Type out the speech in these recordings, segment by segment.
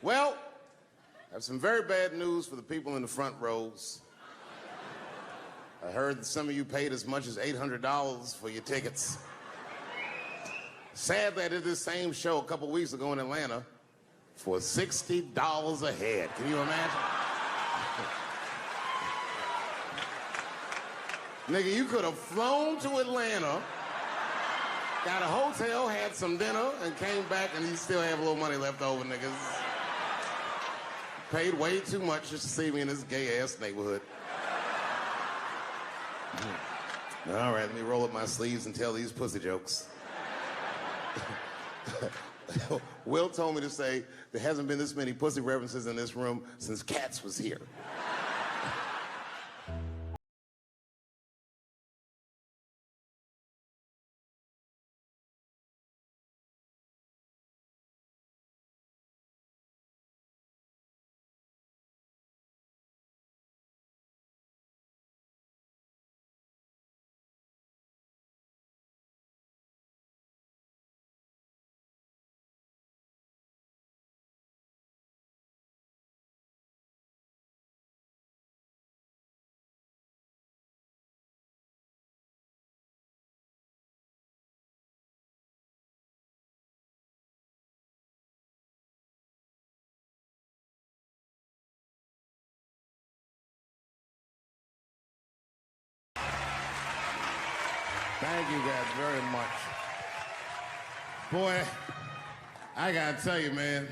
Well, I have some very bad news for the people in the front rows. I heard that some of you paid as much as $800 for your tickets. Sadly, I did this same show a couple weeks ago in Atlanta for $60 a head. Can you imagine? Nigga, you could have flown to Atlanta, got a hotel, had some dinner, and came back, and you still have a little money left over, niggas. Paid way too much just to see me in this gay-ass neighborhood. All right, let me roll up my sleeves and tell these pussy jokes. Will told me to say there hasn't been this many pussy references in this room since Cats was here. Thank you guys very much. Boy, I gotta tell you, man,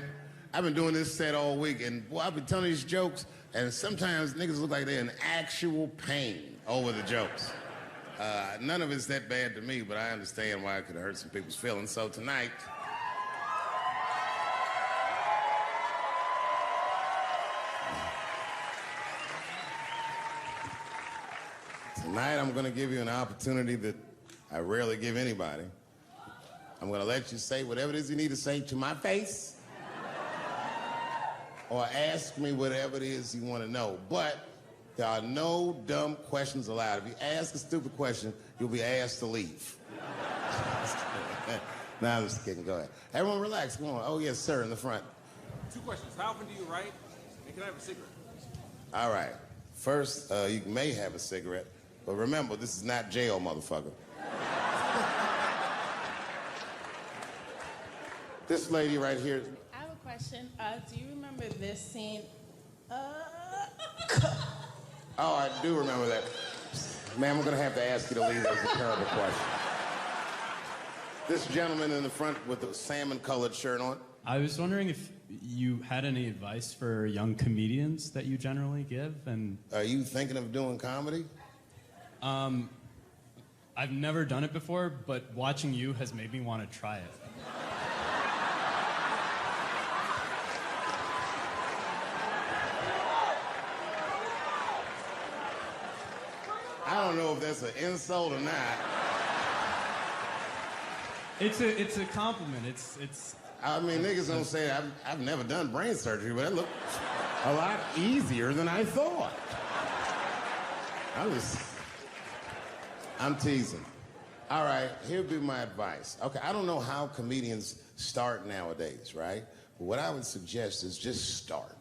I've been doing this set all week, and boy, I've been telling these jokes, and sometimes niggas look like they're in actual pain over the jokes. None of it's that bad to me, but I understand why it could have hurt some people's feelings. So tonight, I'm gonna give you an opportunity that I rarely give anybody. I'm gonna let you say whatever it is you need to say to my face, or ask me whatever it is you want to know. But there are no dumb questions allowed. If you ask a stupid question, you'll be asked to leave. Nah, I'm just kidding. Go ahead. Everyone relax. Come on. Oh, yes, sir, in the front. 2 questions. How often do you write? And can I have a cigarette? All right. First, you may have a cigarette, but remember, this is not jail, motherfucker. This lady right here. I have a question. Do you remember this scene? Oh, I do remember that. Ma'am, I'm gonna have to ask you to leave. That was a terrible question. This gentleman in the front with the salmon-colored shirt on. I was wondering if you had any advice for young comedians that you generally give, and... Are you thinking of doing comedy? I've never done it before, but watching you has made me want to try it. I don't know if that's an insult or not. It's a compliment. It's. I mean, niggas don't say I've never done brain surgery, but it looked a lot easier than I thought. I'm teasing. All right, here'll be my advice. Okay, I don't know how comedians start nowadays, right? But what I would suggest is just start.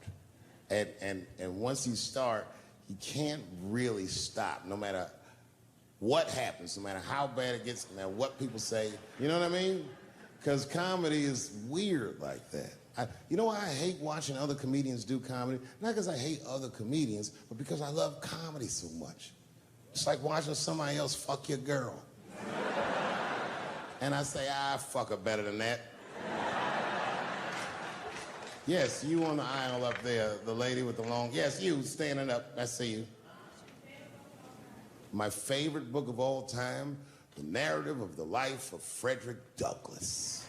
And once you start, you can't really stop, no matter what happens, no matter how bad it gets, no matter what people say. You know what I mean? Because comedy is weird like that. You know why I hate watching other comedians do comedy? Not because I hate other comedians, but because I love comedy so much. It's like watching somebody else fuck your girl. And I say, fuck her better than that. Yes, you on the aisle up there, the lady with the long... Yes, you standing up. I see you. My favorite book of all time, The Narrative of the Life of Frederick Douglass.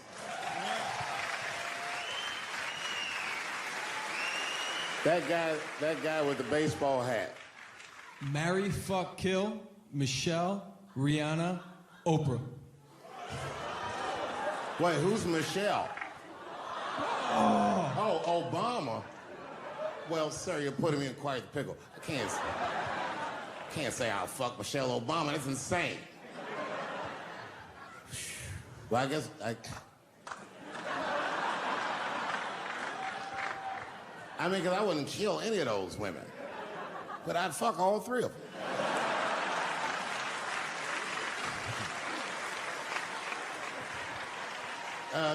That guy with the baseball hat. Marry, fuck, kill, Michelle, Rihanna, Oprah. Wait, who's Michelle? Oh, Obama. Well, sir, you're putting me in quite the pickle. I can't say I'll fuck Michelle Obama. That's insane. Well, I guess I mean, because I wouldn't kill any of those women. But I'd fuck all three of them.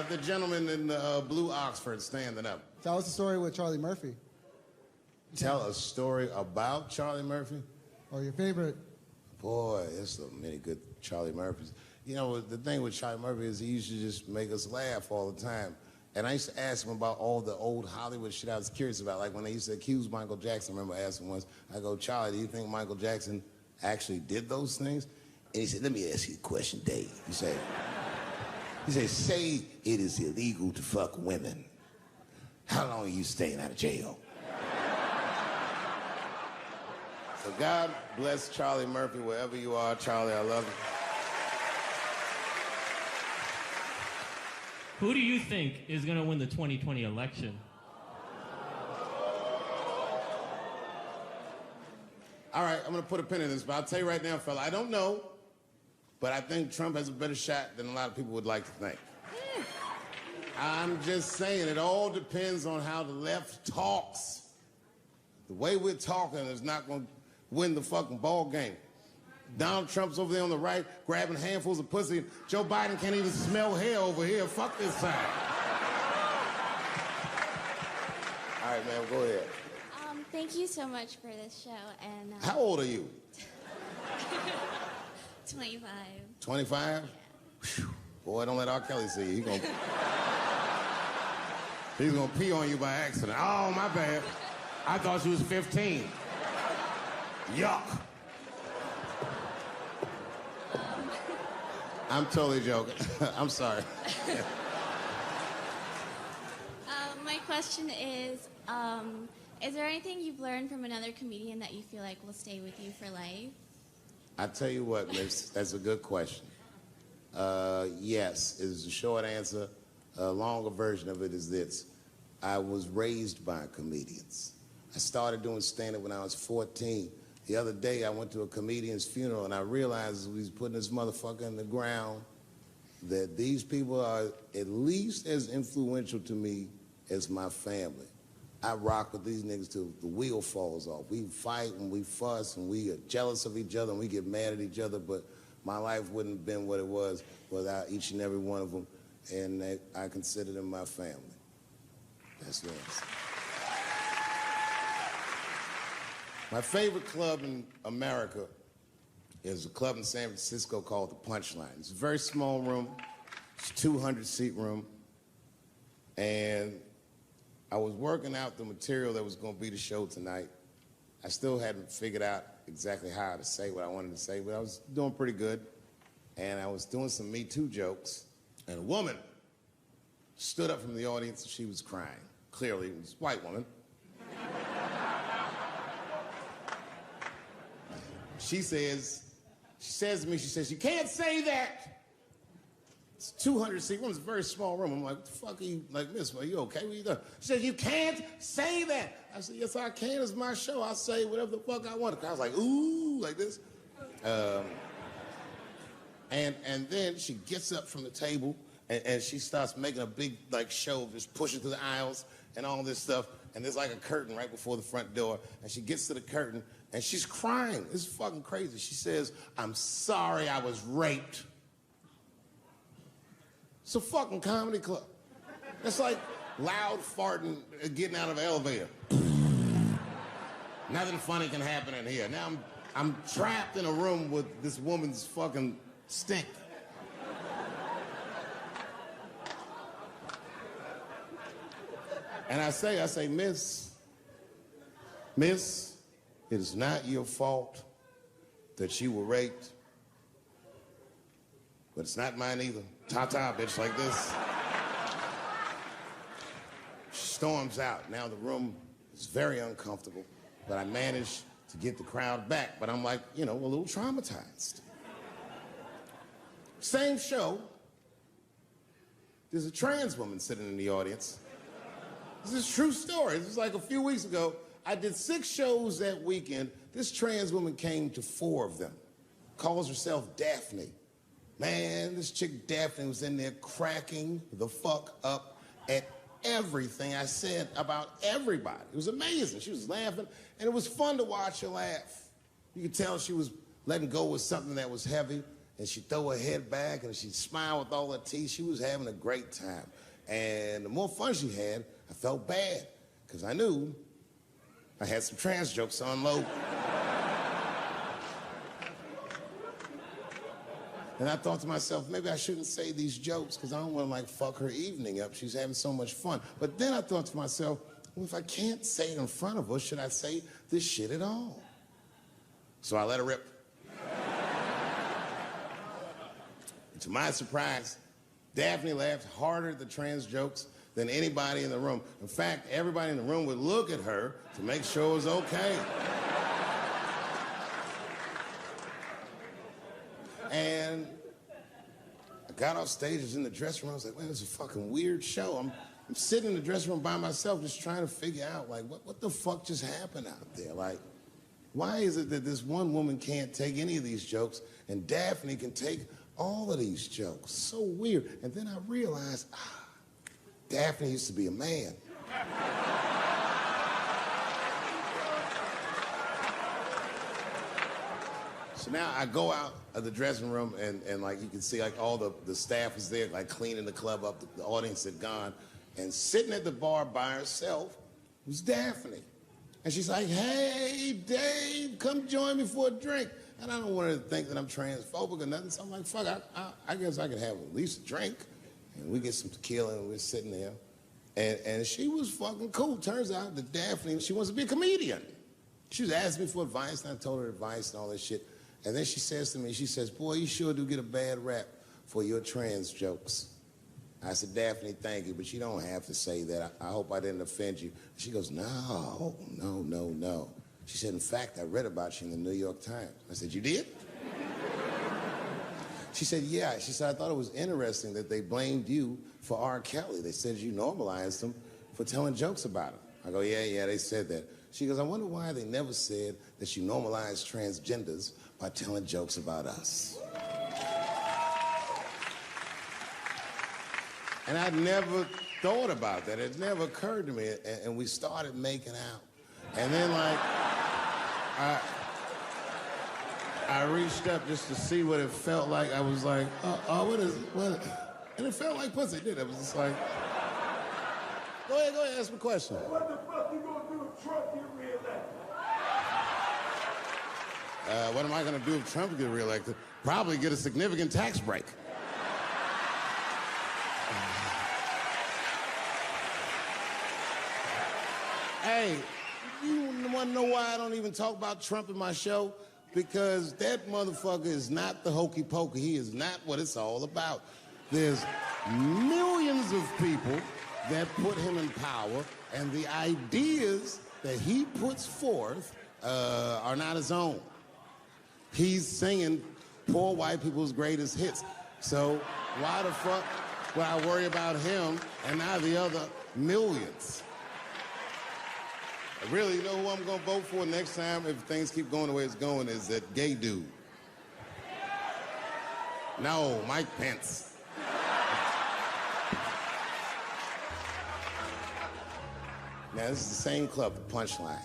The gentleman in the blue Oxford standing up. Tell us the story with Charlie Murphy. Tell a story about Charlie Murphy? Or your favorite. Boy, there's so many good Charlie Murphys. You know, the thing with Charlie Murphy is he used to just make us laugh all the time. And I used to ask him about all the old Hollywood shit I was curious about. Like when they used to accuse Michael Jackson, I remember asking once, I go, Charlie, do you think Michael Jackson actually did those things? And he said, let me ask you a question, Dave. He said, say it is illegal to fuck women. How long are you staying out of jail? So God bless Charlie Murphy wherever you are. Charlie, I love you. Who do you think is going to win the 2020 election? All right, I'm going to put a pin in this, but I'll tell you right now, fella, I don't know, but I think Trump has a better shot than a lot of people would like to think. I'm just saying, it all depends on how the left talks. The way we're talking is not going to win the fucking ball game. Donald Trump's over there on the right, grabbing handfuls of pussy. Joe Biden can't even smell hair over here. Fuck this side. All right, man, go ahead. Thank you so much for this show. And How old are you? 25. 25? Yeah. Boy, don't let R. Kelly see you. He's gonna pee on you by accident. Oh, my bad. I thought you was 15. Yuck. I'm totally joking. I'm sorry. My question is there anything you've learned from another comedian that you feel like will stay with you for life? I tell you what, miss, that's a good question. Yes, is the short answer. A longer version of it is this. I was raised by comedians. I started doing stand-up when I was 14. The other day, I went to a comedian's funeral, and I realized as we was putting this motherfucker in the ground that these people are at least as influential to me as my family. I rock with these niggas till the wheel falls off. We fight and we fuss and we are jealous of each other and we get mad at each other, but my life wouldn't have been what it was without each and every one of them, and I consider them my family. That's the answer. My favorite club in America is a club in San Francisco called the Punchline. It's a very small room. It's a 200-seat room. And I was working out the material that was going to be the show tonight. I still hadn't figured out exactly how to say what I wanted to say, but I was doing pretty good. And I was doing some Me Too jokes. And a woman stood up from the audience and she was crying. Clearly, it was a white woman. She says to me, you can't say that. It's a 200-seat room, it's a very small room. I'm like, what the fuck are you, like, miss, are you okay? What are you doing? She says, you can't say that. I said, yes, I can, it's my show. I'll say whatever the fuck I want. The crowd's like, ooh, like this. And then she gets up from the table and she starts making a big, like, show, just pushing through the aisles and all this stuff. And there's like a curtain right before the front door. And she gets to the curtain and she's crying. It's fucking crazy. She says, I'm sorry I was raped. It's a fucking comedy club. It's like loud farting getting out of an elevator. Nothing funny can happen in here. Now I'm trapped in a room with this woman's fucking stink. And I say, miss, it is not your fault that you were raped, but it's not mine either. Ta-ta, bitch, like this. She storms out. Now the room is very uncomfortable, but I managed to get the crowd back, but I'm like, you know, a little traumatized. Same show, there's a trans woman sitting in the audience. This is a true story. This was like a few weeks ago. I did 6 shows that weekend. This trans woman came to 4 of them. Calls herself Daphne. Man, this chick Daphne was in there cracking the fuck up at everything I said about everybody. It was amazing. She was laughing, and it was fun to watch her laugh. You could tell she was letting go with something that was heavy, and she'd throw her head back, and she'd smile with all her teeth. She was having a great time. And the more fun she had, I felt bad, because I knew I had some trans jokes to unload. And I thought to myself, maybe I shouldn't say these jokes because I don't want to, like, fuck her evening up. She's having so much fun. But then I thought to myself, well, if I can't say it in front of her, should I say this shit at all? So I let her rip. To my surprise, Daphne laughed harder at the trans jokes than anybody in the room. In fact, everybody in the room would look at her to make sure it was okay. And I got off stage, I was in the dressing room, I was like, man, this is a fucking weird show. I'm sitting in the dressing room by myself just trying to figure out, like, what the fuck just happened out there? Like, why is it that this one woman can't take any of these jokes and Daphne can take all of these jokes? So weird. And then I realized, Daphne used to be a man. So now I go out of the dressing room and like you can see like all the staff was there like cleaning the club up, the audience had gone, and sitting at the bar by herself was Daphne. And she's like, hey, Dave, come join me for a drink. And I don't want her to think that I'm transphobic or nothing, so I'm like, fuck, I guess I could have at least a drink. And we get some tequila and we're sitting there. And she was fucking cool. Turns out that Daphne, she wants to be a comedian. She was asking me for advice, and I told her advice and all that shit. And then she says to me, she says, boy, you sure do get a bad rap for your trans jokes. I said, Daphne, thank you, but you don't have to say that. I hope I didn't offend you. She goes, no. She said, in fact, I read about you in the New York Times. I said, you did? She said, yeah. She said, I thought it was interesting that they blamed you for R. Kelly. They said you normalized him for telling jokes about him. I go, yeah, they said that. She goes, I wonder why they never said that you normalized transgenders by telling jokes about us. And I'd never thought about that. It never occurred to me. And we started making out. And then, like, I reached up just to see what it felt like. I was like, what? And it felt like pussy, didn't it? It was just like, go ahead, ask me a question. What the fuck you gonna do if Trump get reelected? What am I gonna do if Trump gets reelected? Probably get a significant tax break. Hey, you wanna know why I don't even talk about Trump in my show? Because that motherfucker is not the hokey pokey. He is not what it's all about. There's millions of people that put him in power, and the ideas that he puts forth are not his own. He's singing poor white people's greatest hits. So why the fuck would I worry about him and not the other millions? Really, you know who I'm gonna vote for next time if things keep going the way it's going is that gay dude. No, Mike Pence. Now, this is the same club, the Punchline.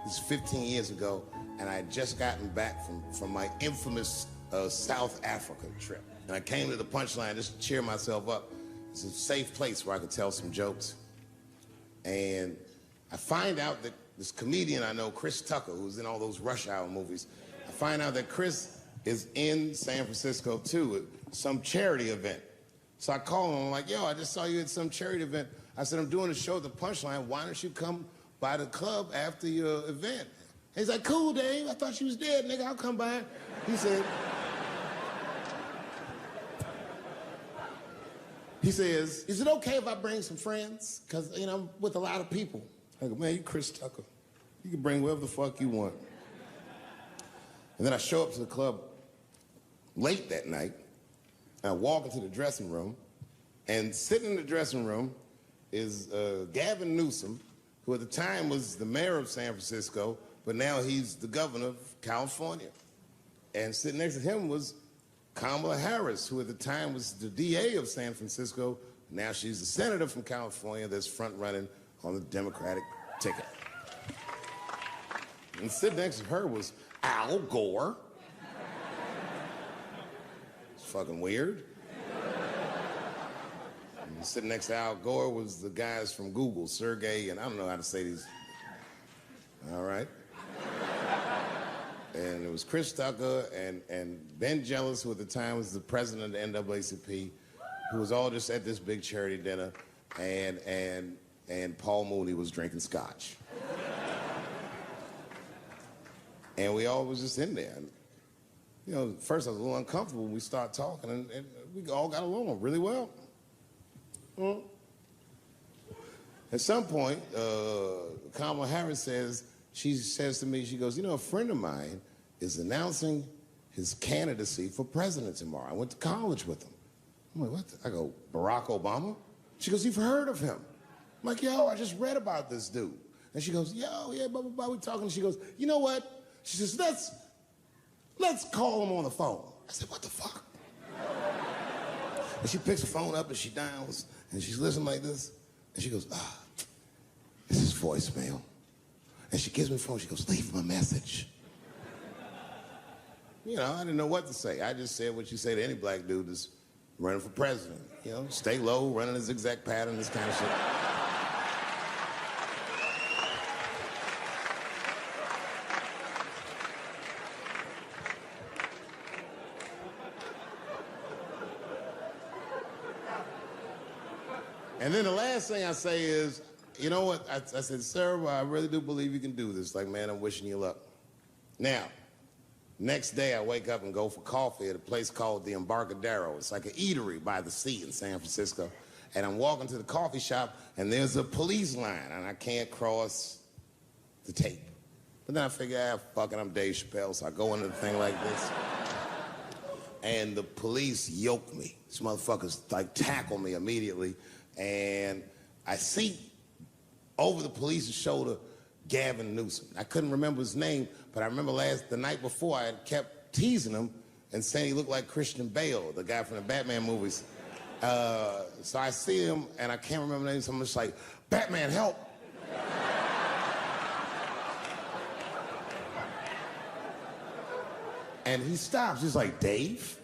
This is 15 years ago, and I had just gotten back from my infamous South Africa trip. And I came to the Punchline just to cheer myself up. It's a safe place where I could tell some jokes. And I find out that this comedian I know, Chris Tucker, who's in all those Rush Hour movies, I find out that Chris is in San Francisco too at some charity event. So I call him, I'm like, yo, I just saw you at some charity event. I said, I'm doing a show at the Punchline. Why don't you come by the club after your event? And he's like, cool, Dave. I thought you was dead, nigga. I'll come by. He says, is it okay if I bring some friends? Because, you know, I'm with a lot of people. I go, man, you Chris Tucker. You can bring whoever the fuck you want. And then I show up to the club late that night, and I walk into the dressing room, and sitting in the dressing room is Gavin Newsom, who at the time was the mayor of San Francisco, but now he's the governor of California. And sitting next to him was Kamala Harris, who at the time was the DA of San Francisco, Now she's the senator from California that's front running on the Democratic ticket. And sitting next to her was Al Gore. It's fucking weird. And sitting next to Al Gore was the guys from Google, Sergey, and I don't know how to say these. All right. And it was Chris Tucker and Ben Jealous, who at the time was the president of the NAACP, who was all just at this big charity dinner, and Paul Mooney was drinking scotch. And we all was just in there. And, you know, first I was a little uncomfortable when we started talking, and we all got along really well. Well, at some point, Kamala Harris she says to me, she goes, you know, a friend of mine is announcing his candidacy for president tomorrow. I went to college with him. I'm like, what? I go, Barack Obama? She goes, you've heard of him? I'm like, yo, I just read about this dude. And she goes, yo, yeah, blah, blah, blah, we talking. She goes, you know what? She says, let's call him on the phone. I said, what the fuck? And she picks the phone up and she dials and she's listening like this. And she goes, this is voicemail. And she gives me the phone, she goes, leave him a message. You know, I didn't know what to say. I just said what you say to any black dude that's running for president. You know, stay low, running a zigzag pattern, this kind of shit. And then the last thing I say is, you know what? I said, sir, I really do believe you can do this. Like, man, I'm wishing you luck. Now, next day I wake up and go for coffee at a place called the Embarcadero. It's like an eatery by the sea in San Francisco. And I'm walking to the coffee shop and there's a police line and I can't cross the tape. But then I figure, fuck it, I'm Dave Chappelle, so I go into the thing like this. And the police yoke me. These motherfuckers like tackle me immediately. And I see over the police's shoulder Gavin Newsom. I couldn't remember his name, but I remember the night before I had kept teasing him and saying he looked like Christian Bale, the guy from the Batman movies. So I see him and I can't remember the name, so I'm just like, Batman, help. And he stops, he's like, Dave?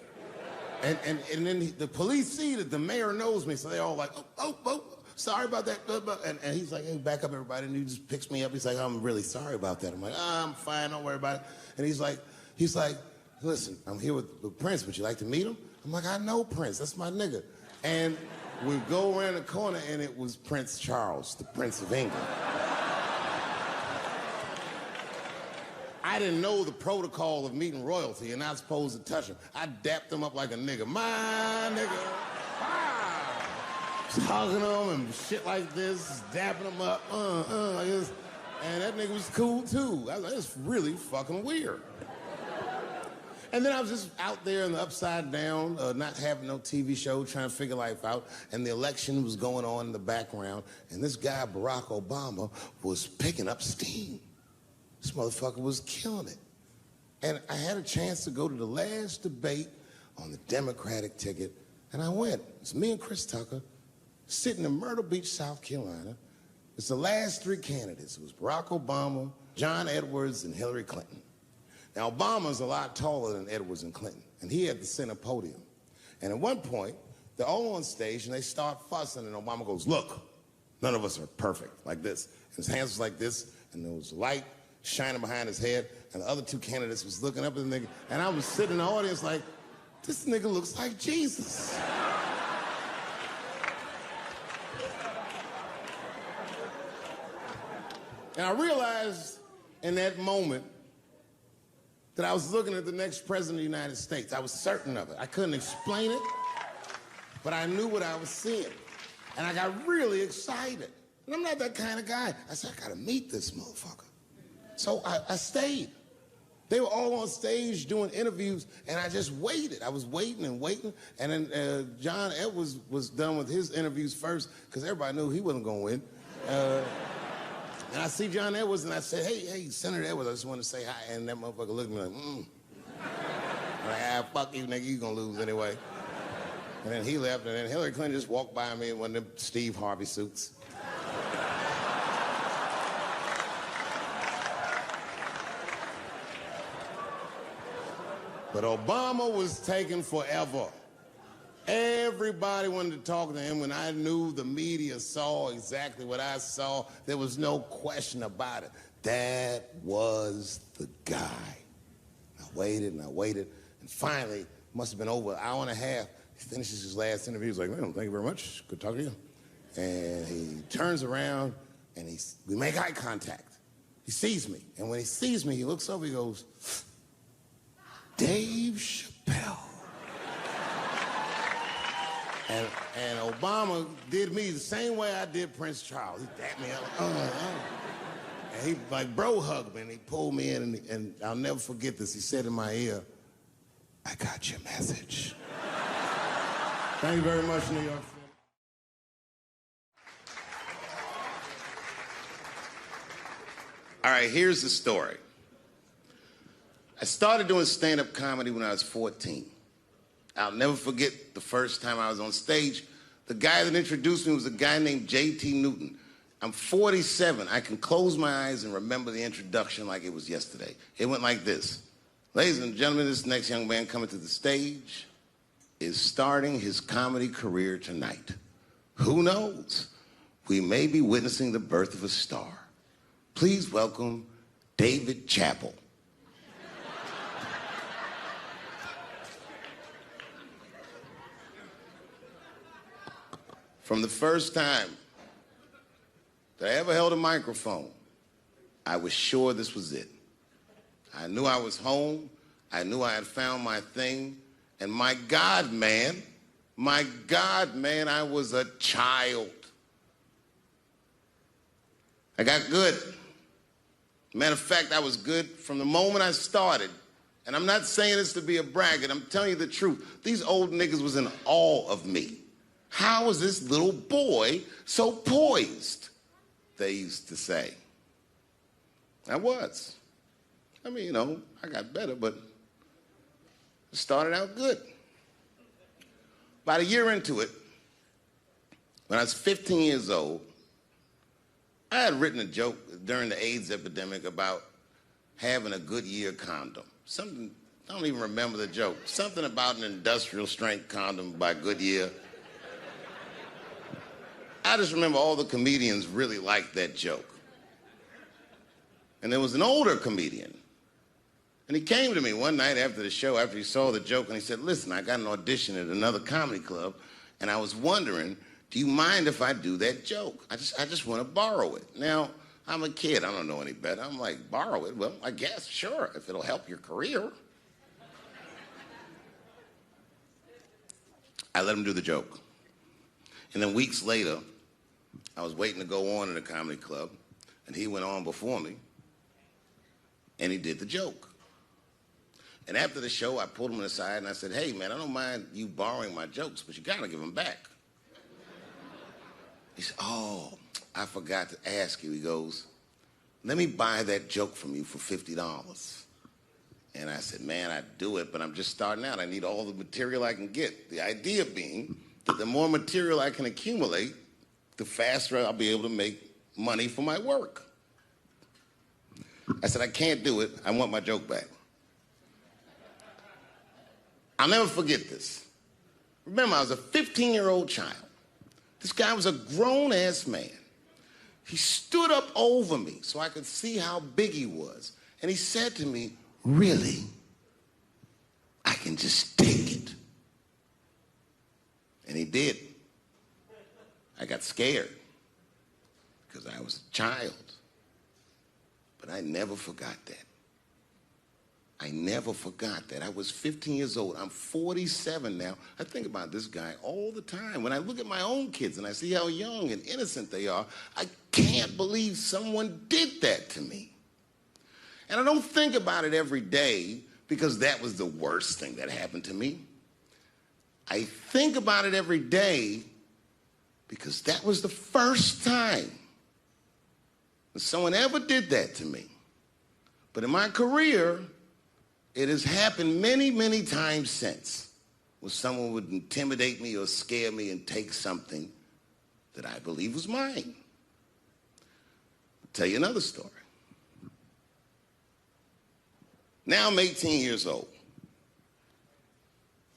And then the police see that the mayor knows me, so they're all like, oh, sorry about that. And he's like, hey, back up, everybody. And he just picks me up. He's like, I'm really sorry about that. I'm like, I'm fine, don't worry about it. And he's like, listen, I'm here with Prince. Would you like to meet him? I'm like, I know Prince. That's my nigga. And we go around the corner, and it was Prince Charles, the Prince of England. I didn't know the protocol of meeting royalty. You're not supposed to touch him. I dapped him up like a nigga. My nigga. Just hugging him and shit like this, dapping him up, like this. And that nigga was cool too. I was like, that's really fucking weird. And then I was just out there in the upside down, not having no TV show, trying to figure life out. And the election was going on in the background. And this guy, Barack Obama, was picking up steam. This motherfucker was killing it. And I had a chance to go to the last debate on the Democratic ticket, and I went. It's me and Chris Tucker sitting in Myrtle Beach, South Carolina. It's the last three candidates. It was Barack Obama, John Edwards, and Hillary Clinton. Now, Obama's a lot taller than Edwards and Clinton, and he had the center podium. And at one point, they're all on stage, and they start fussing, and Obama goes, look, none of us are perfect, like this. And his hands was like this, and there was light shining behind his head, and the other two candidates was looking up at the nigga, and I was sitting in the audience like, this nigga looks like Jesus. And I realized in that moment that I was looking at the next president of the United States. I was certain of it. I couldn't explain it, but I knew what I was seeing. And I got really excited. And I'm not that kind of guy. I said, I gotta meet this motherfucker. So I stayed. They were all on stage doing interviews, and I just waited. I was waiting and waiting, and then John Edwards was done with his interviews first, because everybody knew he wasn't gonna win. And I see John Edwards, and I said, hey, Senator Edwards, I just want to say hi. And that motherfucker looked at me like, I'm like, fuck you, nigga, you gonna lose anyway. And then he left, and then Hillary Clinton just walked by me in one of them Steve Harvey suits. But Obama was taking forever. Everybody wanted to talk to him. When I knew the media saw exactly what I saw, there was no question about it. That was the guy. I waited and I waited, and finally, it must have been over an hour and a half, he finishes his last interview. He's like, well, thank you very much. Good talking to you. And he turns around, and we make eye contact. He sees me, and when he sees me, he looks over, he goes, Dave Chappelle. And Obama did me the same way I did Prince Charles. He tapped me up, and he like bro hugged me, and he pulled me in, and I'll never forget this. He said in my ear, I got your message. Thank you very much, New York City. All right, here's the story. I started doing stand-up comedy when I was 14. I'll never forget the first time I was on stage. The guy that introduced me was a guy named J.T. Newton. I'm 47. I can close my eyes and remember the introduction like it was yesterday. It went like this. Ladies and gentlemen, this next young man coming to the stage is starting his comedy career tonight. Who knows? We may be witnessing the birth of a star. Please welcome Dave Chappelle. From the first time that I ever held a microphone, I was sure this was it. I knew I was home. I knew I had found my thing. And my God, man, I was a child. I got good. Matter of fact, I was good from the moment I started. And I'm not saying this to be a braggart. I'm telling you the truth. These old niggas was in awe of me. How was this little boy so poised? They used to say. I was. I mean, you know, I got better, but it started out good. About a year into it, when I was 15 years old, I had written a joke during the AIDS epidemic about having a Goodyear condom. Something, I don't even remember the joke. Something about an industrial strength condom by Goodyear. I just remember all the comedians really liked that joke. And there was an older comedian. And he came to me one night after the show, after he saw the joke, and he said, listen, I got an audition at another comedy club, and I was wondering, do you mind if I do that joke? I just want to borrow it. Now, I'm a kid. I don't know any better. I'm like, borrow it? Well, I guess, sure, if it'll help your career. I let him do the joke. And then weeks later, I was waiting to go on in a comedy club, and he went on before me, and he did the joke. And after the show, I pulled him aside, and I said, hey, man, I don't mind you borrowing my jokes, but you got to give them back. He said, oh, I forgot to ask you. He goes, let me buy that joke from you for $50. And I said, man, I'd do it, but I'm just starting out. I need all the material I can get. The idea being that the more material I can accumulate, the faster I'll be able to make money for my work. I said, I can't do it. I want my joke back. I'll never forget this. Remember, I was a 15-year-old child. This guy was a grown-ass man. He stood up over me so I could see how big he was. And he said to me, really? I can just take it. And he did. I got scared because I was a child. But I never forgot that. I never forgot that. I was 15 years old. I'm 47 now. I think about this guy all the time. When I look at my own kids and I see how young and innocent they are, I can't believe someone did that to me. And I don't think about it every day because that was the worst thing that happened to me. I think about it every day because that was the first time that someone ever did that to me. But in my career, it has happened many, many times since where someone would intimidate me or scare me and take something that I believe was mine. I'll tell you another story. Now I'm 18 years old.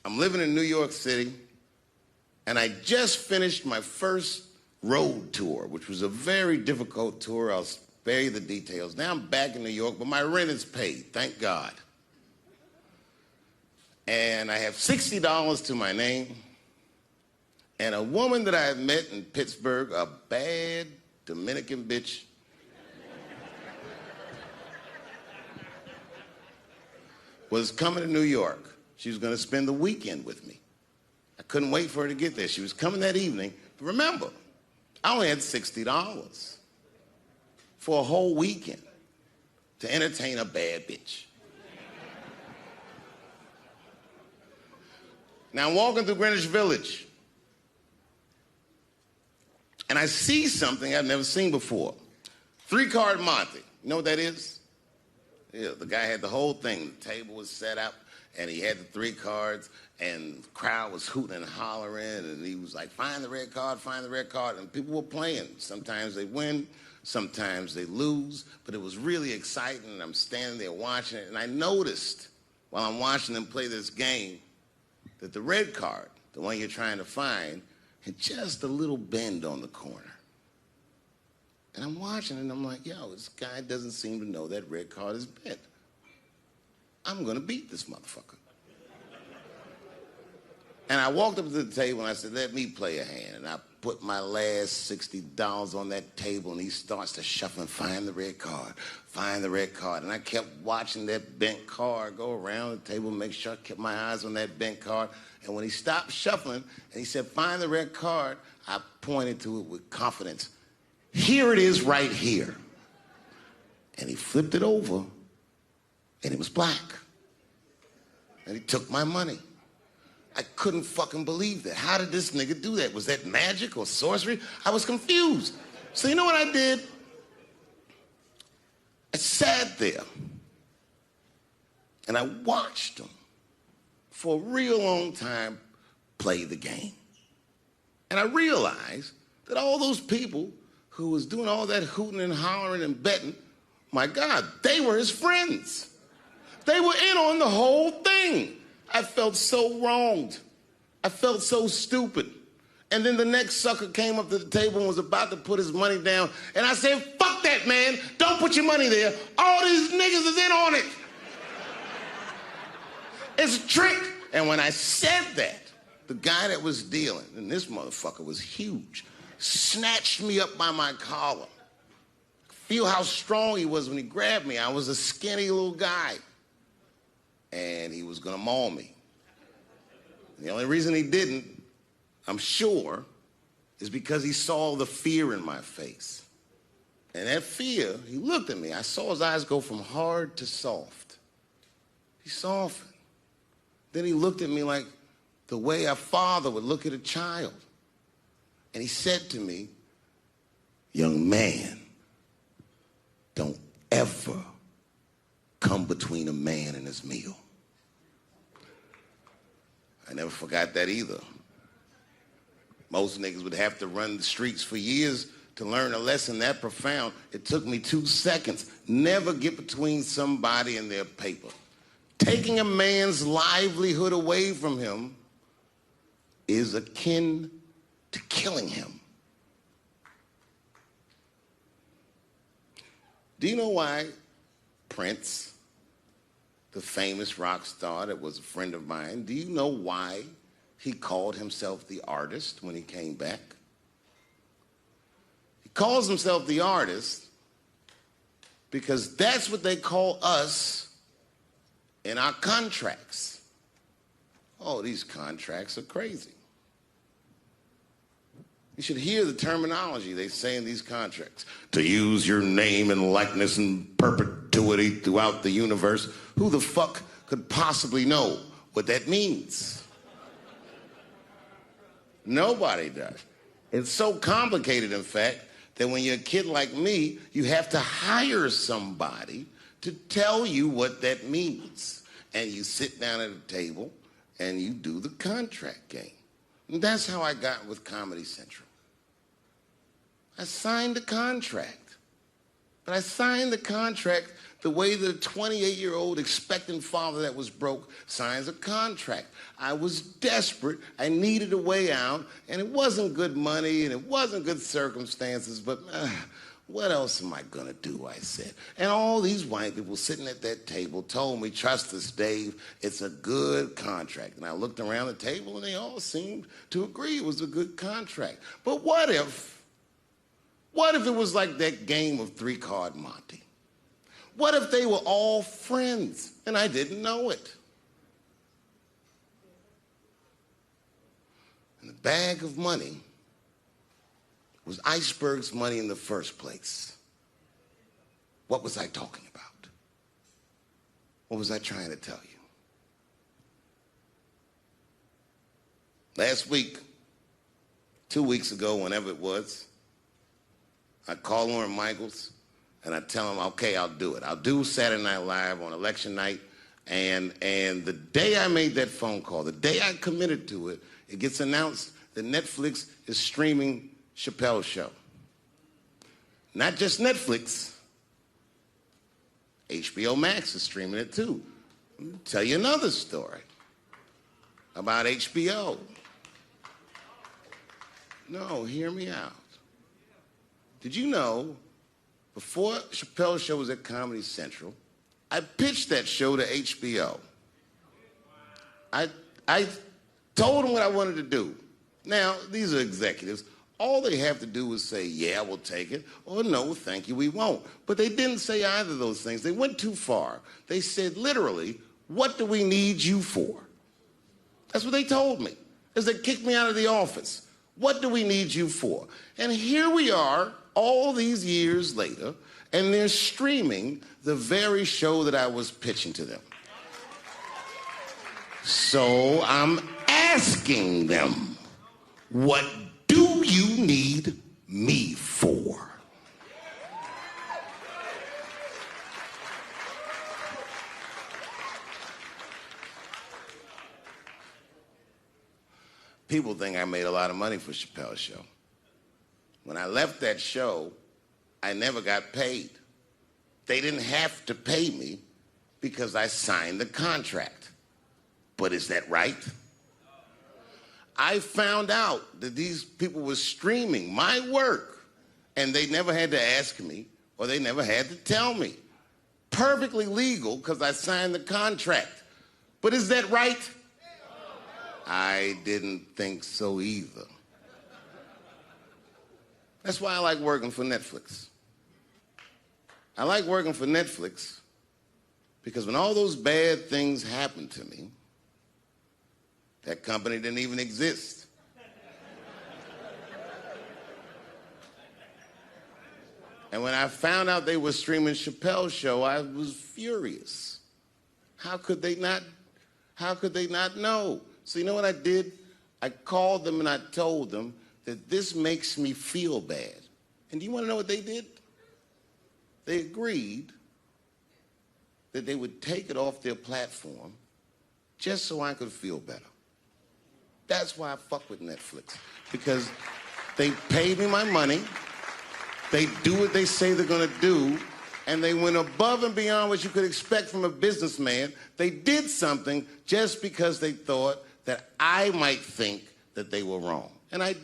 I'm living in New York City, and I just finished my first road tour, which was a very difficult tour. I'll spare you the details. Now I'm back in New York, but my rent is paid, thank God. And I have $60 to my name, and a woman that I had met in Pittsburgh, a bad Dominican bitch, was coming to New York. She was going to spend the weekend with me. I couldn't wait for her to get there. She was coming that evening. But remember, I only had $60 for a whole weekend to entertain a bad bitch. Now I'm walking through Greenwich Village, and I see something I've never seen before. 3-card Monte. You know what that is? Yeah, the guy had the whole thing. The table was set up, and he had the 3 cards, and the crowd was hooting and hollering, and he was like, find the red card, find the red card, and people were playing. Sometimes they win, sometimes they lose, but it was really exciting, and I'm standing there watching it, and I noticed while I'm watching them play this game that the red card, the one you're trying to find, had just a little bend on the corner. And I'm watching it, and I'm like, yo, this guy doesn't seem to know that red card is bent. I'm gonna beat this motherfucker. And I walked up to the table and I said, let me play a hand. And I put my last $60 on that table, and he starts to shuffle and find the red card, find the red card. And I kept watching that bent card go around the table, make sure I kept my eyes on that bent card. And when he stopped shuffling and he said, find the red card, I pointed to it with confidence. Here it is right here. And he flipped it over, and it was black. And he took my money. I couldn't fucking believe that. How did this nigga do that? Was that magic or sorcery? I was confused. So you know what I did? I sat there and I watched him for a real long time play the game. And I realized that all those people who was doing all that hooting and hollering and betting, my God, they were his friends. They were in on the whole thing. I felt so wronged. I felt so stupid. And then the next sucker came up to the table and was about to put his money down. And I said, fuck that, man. Don't put your money there. All these niggas is in on it. It's a trick. And when I said that, the guy that was dealing, and this motherfucker was huge, snatched me up by my collar. Feel how strong he was when he grabbed me. I was a skinny little guy. And he was gonna maul me. The only reason he didn't, I'm sure, is because he saw the fear in my face. And that fear, he looked at me. I saw his eyes go from hard to soft. He softened. Then he looked at me like the way a father would look at a child. And he said to me, young man, don't ever come between a man and his meal. I never forgot that either. Most niggas would have to run the streets for years to learn a lesson that profound. It took me 2 seconds. Never get between somebody and their paper. Taking a man's livelihood away from him is akin to killing him. Do you know why Prince, the famous rock star that was a friend of mine, do you know why he called himself the artist when he came back? He calls himself the artist because that's what they call us in our contracts. Oh, these contracts are crazy. You should hear the terminology they say in these contracts. To use your name and likeness in perpetuity throughout the universe. Who the fuck could possibly know what that means? Nobody does. It's so complicated, in fact, that when you're a kid like me, you have to hire somebody to tell you what that means. And you sit down at a table and you do the contract game. And that's how I got with Comedy Central. I signed the contract. But I signed the contract the way that a 28-year-old expectant father that was broke signs a contract. I was desperate. I needed a way out, and it wasn't good money, and it wasn't good circumstances, but what else am I gonna do, I said. And all these white people sitting at that table told me, trust us, Dave, it's a good contract. And I looked around the table, and they all seemed to agree it was a good contract. But what if it was like that game of three-card Monte? What if they were all friends and I didn't know it? And the bag of money was Iceberg's money in the first place. What was I talking about? What was I trying to tell you? Last week, 2 weeks ago, whenever it was, I call Lauren Michaels and I tell him, okay, I'll do it. I'll do Saturday Night Live on election night. And the day I made that phone call, the day I committed to it, it gets announced that Netflix is streaming Chappelle's show. Not just Netflix, HBO Max is streaming it too. Let me tell you another story about HBO. No, hear me out. Did you know, before Chappelle's show was at Comedy Central, I pitched that show to HBO. I told them what I wanted to do. Now, these are executives. All they have to do is say, yeah, we'll take it, or no, thank you, we won't. But they didn't say either of those things. They went too far. They said, literally, what do we need you for? That's what they told me, as they kicked me out of the office. What do we need you for? And here we are, all these years later, and they're streaming the very show that I was pitching to them. So I'm asking them, what do you need me for? People think I made a lot of money for Chappelle's show. When I left that show, I never got paid. They didn't have to pay me because I signed the contract. But is that right? I found out that these people were streaming my work, and they never had to ask me, or they never had to tell me. Perfectly legal because I signed the contract. But is that right? I didn't think so either. That's why I like working for Netflix. I like working for Netflix because when all those bad things happened to me, that company didn't even exist. And when I found out they were streaming Chappelle's show, I was furious. How could they not know? So you know what I did? I called them and I told them that this makes me feel bad. And do you want to know what they did? They agreed that they would take it off their platform just so I could feel better. That's why I fuck with Netflix, because they paid me my money, they do what they say they're gonna do, and they went above and beyond what you could expect from a businessman. They did something just because they thought that I might think that they were wrong. And I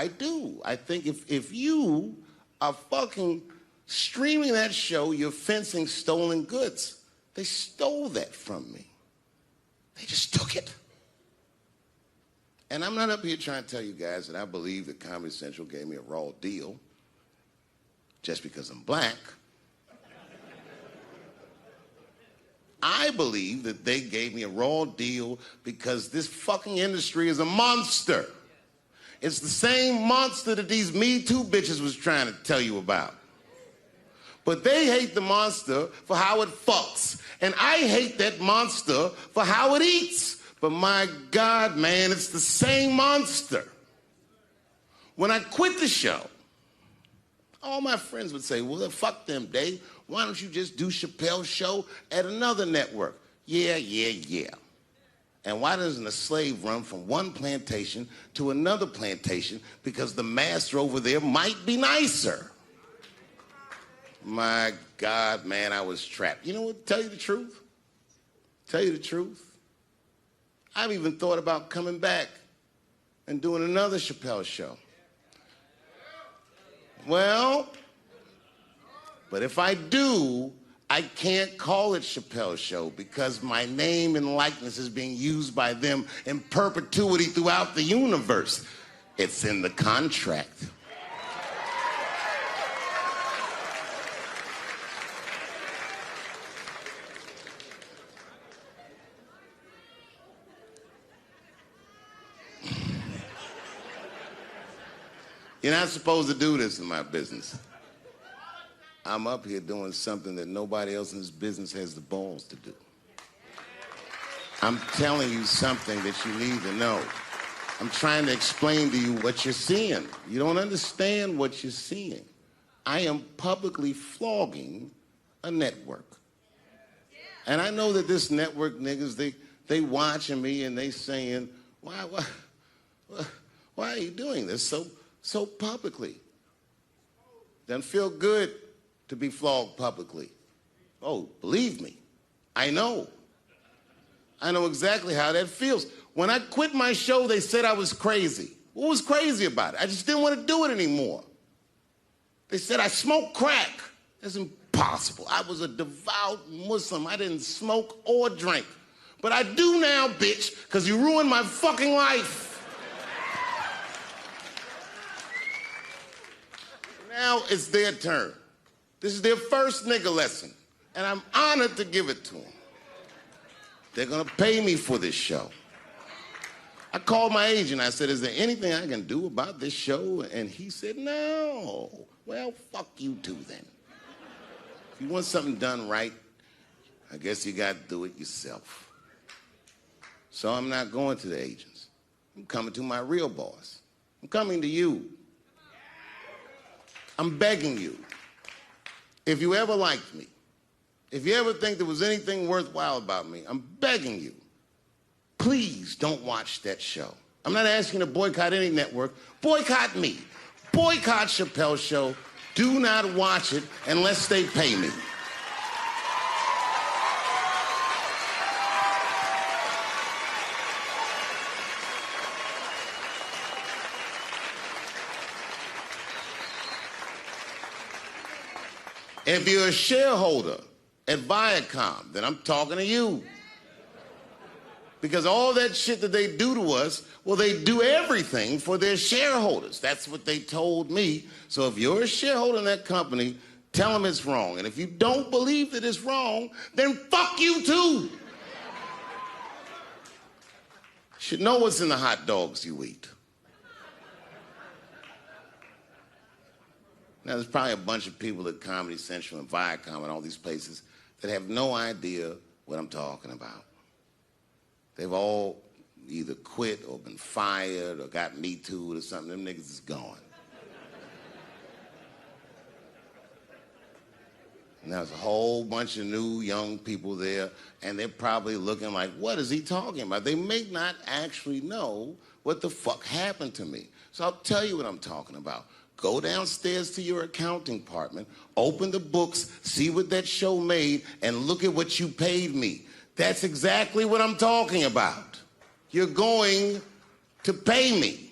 do. I think if you are fucking streaming that show, you're fencing stolen goods. They stole that from me. They just took it. And I'm not up here trying to tell you guys that I believe that Comedy Central gave me a raw deal just because I'm black. I believe that they gave me a raw deal because this fucking industry is a monster. It's the same monster that these Me Too bitches was trying to tell you about. But they hate the monster for how it fucks. And I hate that monster for how it eats. But my God, man, it's the same monster. When I quit the show, all my friends would say, well, fuck them, Dave. Why don't you just do Chappelle's show at another network? Yeah. And why doesn't a slave run from one plantation to another plantation? Because the master over there might be nicer. My God, man, I was trapped. You know what, tell you the truth? Tell you the truth. I've even thought about coming back and doing another Chappelle show. Well, but if I do, I can't call it Chappelle Show because my name and likeness is being used by them in perpetuity throughout the universe. It's in the contract. You're not supposed to do this in my business. I'm up here doing something that nobody else in this business has the balls to do. I'm telling you something that you need to know. I'm trying to explain to you what you're seeing. You don't understand what you're seeing. I am publicly flogging a network. And I know that this network niggas, they watching me and they saying, why are you doing this so publicly? Doesn't feel good to be flogged publicly. Oh, believe me, I know. I know exactly how that feels. When I quit my show, they said I was crazy. What was crazy about it? I just didn't want to do it anymore. They said I smoked crack. That's impossible. I was a devout Muslim. I didn't smoke or drink. But I do now, bitch, because you ruined my fucking life. Now it's their turn. This is their first nigga lesson, and I'm honored to give it to them. They're gonna pay me for this show. I called my agent. I said, is there anything I can do about this show? And he said, no. Well, fuck you too then. If you want something done right, I guess you gotta do it yourself. So I'm not going to the agents. I'm coming to my real boss. I'm coming to you. I'm begging you. If you ever liked me, if you ever think there was anything worthwhile about me, I'm begging you, please don't watch that show. I'm not asking you to boycott any network. Boycott me. Boycott Chappelle Show. Do not watch it unless they pay me. If you're a shareholder at Viacom, then I'm talking to you. Because all that shit that they do to us, well, they do everything for their shareholders. That's what they told me. So if you're a shareholder in that company, tell them it's wrong. And if you don't believe that it's wrong, then fuck you too. You should know what's in the hot dogs you eat. Now, there's probably a bunch of people at Comedy Central and Viacom and all these places that have no idea what I'm talking about. They've all either quit or been fired or got Me Too'd or something. Them niggas is gone. And there's a whole bunch of new young people there, and they're probably looking like, what is he talking about? They may not actually know what the fuck happened to me. So I'll tell you what I'm talking about. Go downstairs to your accounting department, open the books, see what that show made, and look at what you paid me. That's exactly what I'm talking about. You're going to pay me.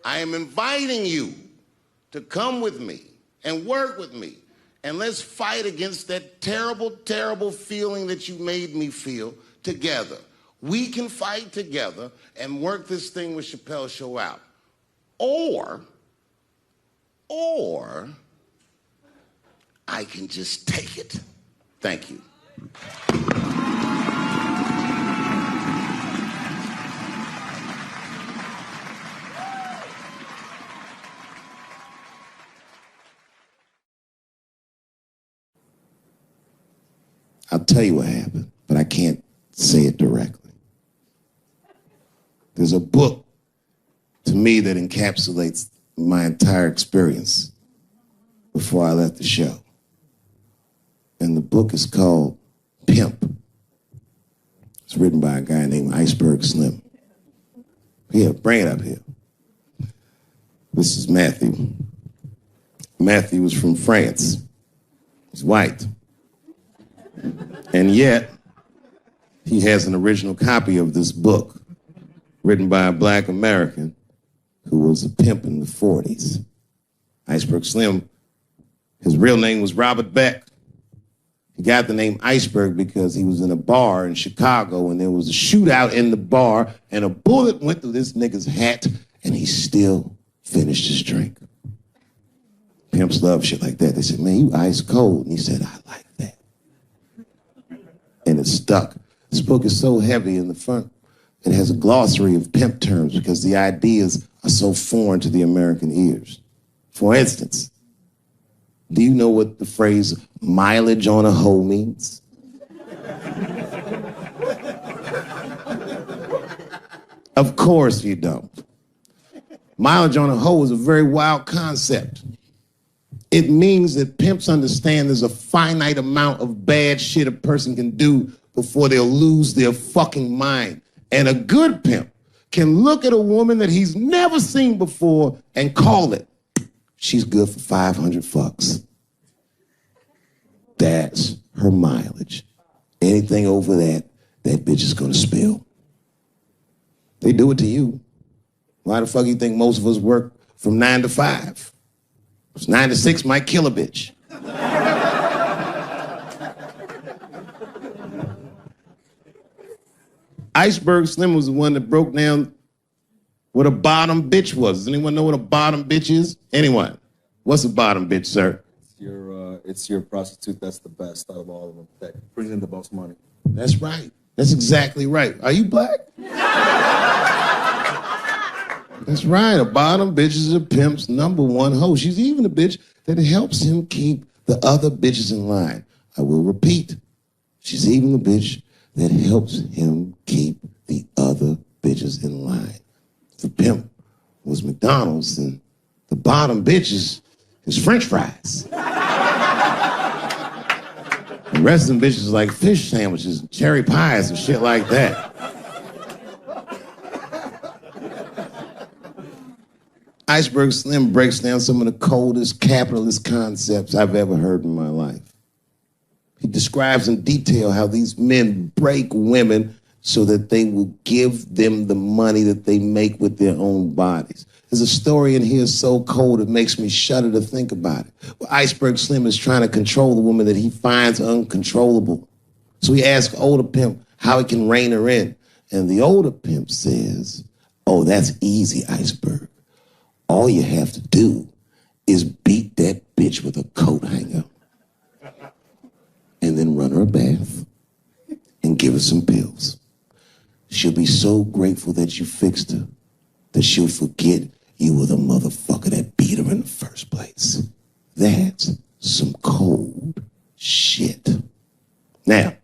I am inviting you to come with me and work with me, and let's fight against that terrible, terrible feeling that you made me feel together. We can fight together and work this thing with Chappelle Show out. Or I can just take it. Thank you. I'll tell you what happened, but I can't say it directly. There's a book to me that encapsulates my entire experience before I left the show. And the book is called Pimp. It's It's written by a guy named Iceberg Slim. Here, bring it up here. This is Matthew. Matthew was from France. He's white. And yet, he has an original copy of this book written by a black American who was a pimp in the 40s. Iceberg Slim, his real name was Robert Beck. He got the name Iceberg because he was in a bar in Chicago and there was a shootout in the bar and a bullet went through this nigga's hat and he still finished his drink. Pimps love shit like that. They said, man, you ice cold. And he said, I like that. And it stuck. This book is so heavy in the front. It has a glossary of pimp terms because the ideas are so foreign to the American ears. For instance, do you know what the phrase mileage on a hoe means? Of course you don't. Mileage on a hoe is a very wild concept. It means that pimps understand there's a finite amount of bad shit a person can do before they'll lose their fucking mind. And a good pimp can look at a woman that he's never seen before and call it, she's good for 500 fucks. That's her mileage. Anything over that, that bitch is gonna spill. They do it to you. Why the fuck you think most of us work from 9 to 5? 9 to 6 might kill a bitch. Iceberg Slim was the one that broke down what a bottom bitch was. Does anyone know what a bottom bitch is? Anyone? What's a bottom bitch, sir? It's your prostitute that's the best out of all of them, that brings in the most money. That's right. That's exactly right. Are you black? That's right. A bottom bitch is a pimp's number one hoe. She's even a bitch that helps him keep the other bitches in line. I will repeat. She's even the bitch that helps him keep the other bitches in line. If the pimp was McDonald's, then the bottom bitch is French fries. The rest of them bitches like fish sandwiches, and cherry pies, and shit like that. Iceberg Slim breaks down some of the coldest capitalist concepts I've ever heard in my life. He describes in detail how these men break women so that they will give them the money that they make with their own bodies. There's a story in here so cold it makes me shudder to think about it. Well, Iceberg Slim is trying to control the woman that he finds uncontrollable. So he asks older pimp how he can rein her in. And the older pimp says, oh, that's easy, Iceberg. All you have to do is beat that bitch with a coat hanger and then run her a bath and give her some pills. She'll be so grateful that you fixed her that she'll forget you were the motherfucker that beat her in the first place. That's some cold shit. Now, at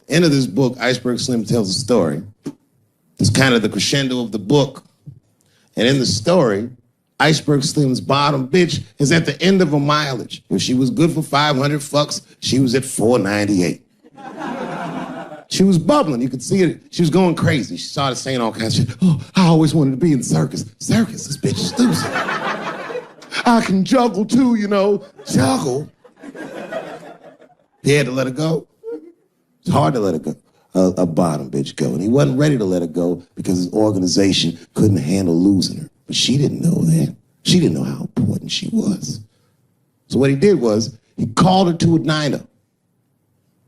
the end of this book, Iceberg Slim tells a story. It's kind of the crescendo of the book. And in the story, Iceberg Slim's bottom bitch is at the end of a mileage. If she was good for 500 fucks, she was at 498. She was bubbling. You could see it. She was going crazy. She started saying all kinds of shit. Oh, I always wanted to be in the circus. Circus, this bitch is loose. I can juggle too, you know. Juggle. He had to let her go. It's hard to let her go. A bottom bitch go. And he wasn't ready to let her go because his organization couldn't handle losing her. But she didn't know that. She didn't know how important she was. So what he did was he called her to a diner.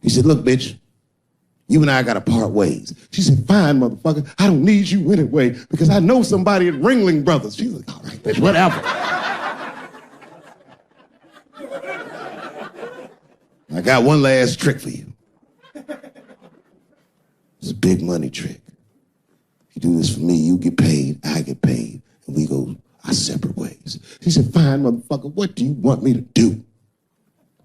He said, look, bitch, you and I gotta part ways. She said, fine, motherfucker. I don't need you anyway because I know somebody at Ringling Brothers. She's like, all right, bitch, whatever. I got one last trick for you. It's a big money trick. You do this for me, you get paid, I get paid, and we go our separate ways. She said, fine, motherfucker, what do you want me to do?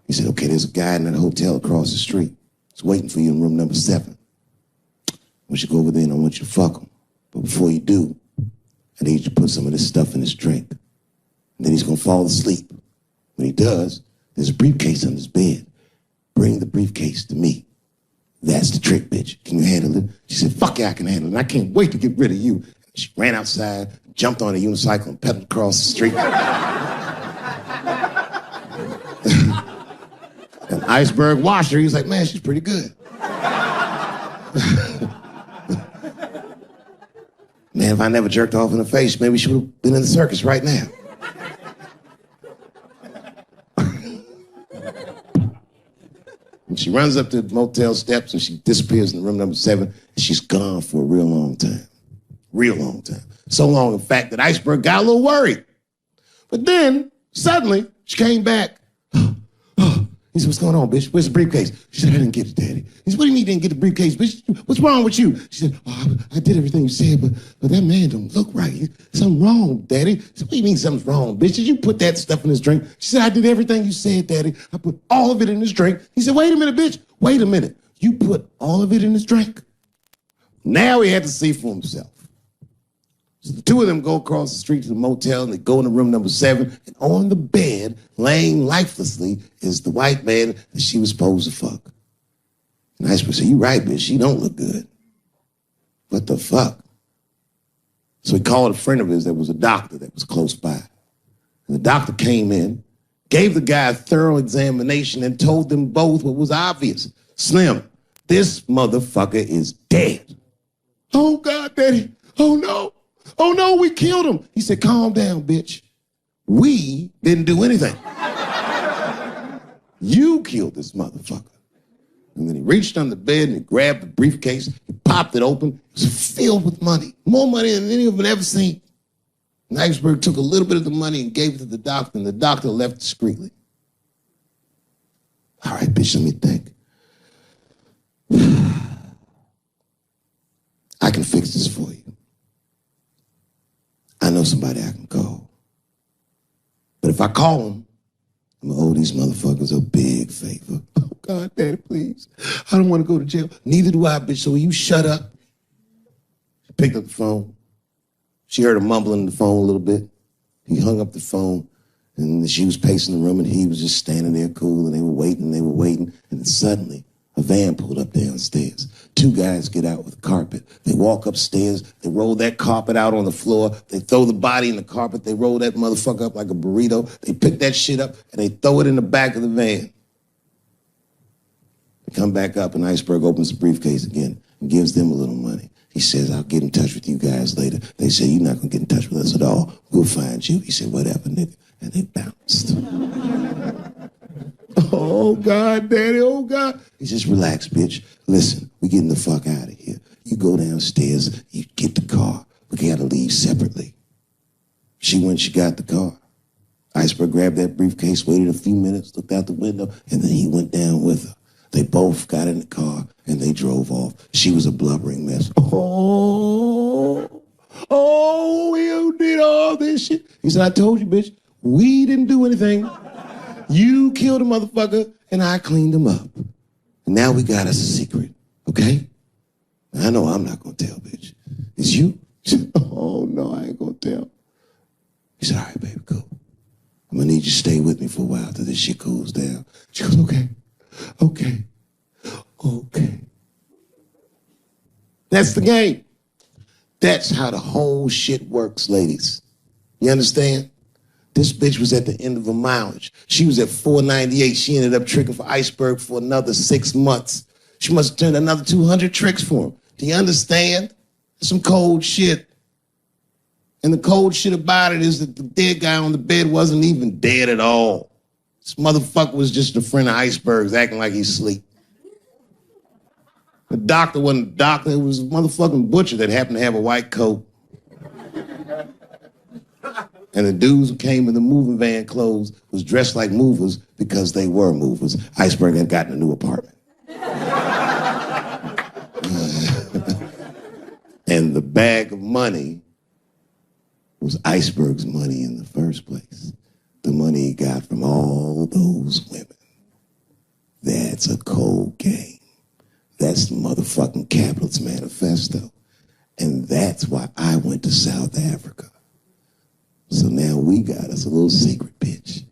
He said, okay, there's a guy in that hotel across the street. He's waiting for you in room number 7. I want you to go over there and I want you to fuck him. But before you do, I need you to put some of this stuff in his drink. And then he's gonna fall asleep. When he does, there's a briefcase on his bed. Bring the briefcase to me. That's the trick, bitch. Can you handle it? She said, fuck yeah, I can handle it. And I can't wait to get rid of you. She ran outside, jumped on a unicycle, and pedaled across the street. And Iceberg watched her. He was like, man, she's pretty good. Man, if I never jerked off in her face, maybe she would have been in the circus right now. And she runs up to the motel steps and she disappears in room number 7. And she's gone for a real long time. Real long time. So long, in fact, that Iceberg got a little worried. But then, suddenly, she came back. He said, what's going on, bitch? Where's the briefcase? She said, I didn't get it, Daddy. He said, what do you mean you didn't get the briefcase, bitch? What's wrong with you? She said, oh, I did everything you said, but that man don't look right. Something wrong, Daddy. He said, what do you mean something's wrong, bitch? Did you put that stuff in his drink? She said, I did everything you said, Daddy. I put all of it in his drink. He said, wait a minute, bitch. Wait a minute. You put all of it in his drink? Now he had to see for himself. So the two of them go across the street to the motel and they go into room number 7. And on the bed, laying lifelessly, is the white man that she was supposed to fuck. And Iceberg said, you right, bitch. She don't look good. What the fuck? So he called a friend of his that was a doctor that was close by. And the doctor came in, gave the guy a thorough examination and told them both what was obvious. Slim, this motherfucker is dead. Oh, God, Daddy. Oh, no. Oh, no, we killed him. He said, calm down, bitch. We didn't do anything. You killed this motherfucker. And then he reached under the bed and he grabbed the briefcase. He popped it open. It was filled with money. More money than any of them had ever seen. And Iceberg took a little bit of the money and gave it to the doctor, and the doctor left discreetly. All right, bitch, let me think. I can fix this for you. I know somebody I can call. But if I call him, I'm gonna owe these motherfuckers a big favor. Oh, God, Daddy, please. I don't want to go to jail. Neither do I, bitch, so will you shut up? She picked up the phone. She heard him mumbling in the phone a little bit. He hung up the phone, and she was pacing the room, and he was just standing there cool, and they were waiting, and then suddenly, a van pulled up downstairs. 2 guys get out with carpet. They walk upstairs. They roll that carpet out on the floor. They throw the body in the carpet. They roll that motherfucker up like a burrito. They pick that shit up, and they throw it in the back of the van. They come back up, and Iceberg opens the briefcase again and gives them a little money. He says, I'll get in touch with you guys later. They say, you're not going to get in touch with us at all. We'll find you. He said, whatever, nigga. And they bounced. Oh, God, Daddy, oh, God. He says, relax, bitch. Listen, we getting the fuck out of here. You go downstairs, you get the car. We gotta leave separately. She went, she got the car. Iceberg grabbed that briefcase, waited a few minutes, looked out the window, and then he went down with her. They both got in the car, and they drove off. She was a blubbering mess. Oh, you did all this shit. He said, I told you, bitch, we didn't do anything. You killed a motherfucker, and I cleaned him up. And now we got us a secret, okay? I know I'm not gonna tell, bitch. It's you? She said, oh, no, I ain't gonna tell. He said, all right, baby, cool. I'm gonna need you to stay with me for a while till this shit cools down. She goes, okay. That's the game. That's how the whole shit works, ladies. You understand? This bitch was at the end of her mileage. She was at 498. She ended up tricking for Iceberg for another 6 months. She must have turned another 200 tricks for him. Do you understand? Some cold shit. And the cold shit about it is that the dead guy on the bed wasn't even dead at all. This motherfucker was just a friend of Iceberg's acting like he's asleep. The doctor wasn't a doctor. It was a motherfucking butcher that happened to have a white coat. And the dudes who came in the moving van clothes was dressed like movers because they were movers. Iceberg had gotten a new apartment. And the bag of money was Iceberg's money in the first place. The money he got from all those women. That's a cold game. That's the motherfucking capitalist manifesto. And that's why I went to South Africa. So now we got us a little secret, bitch.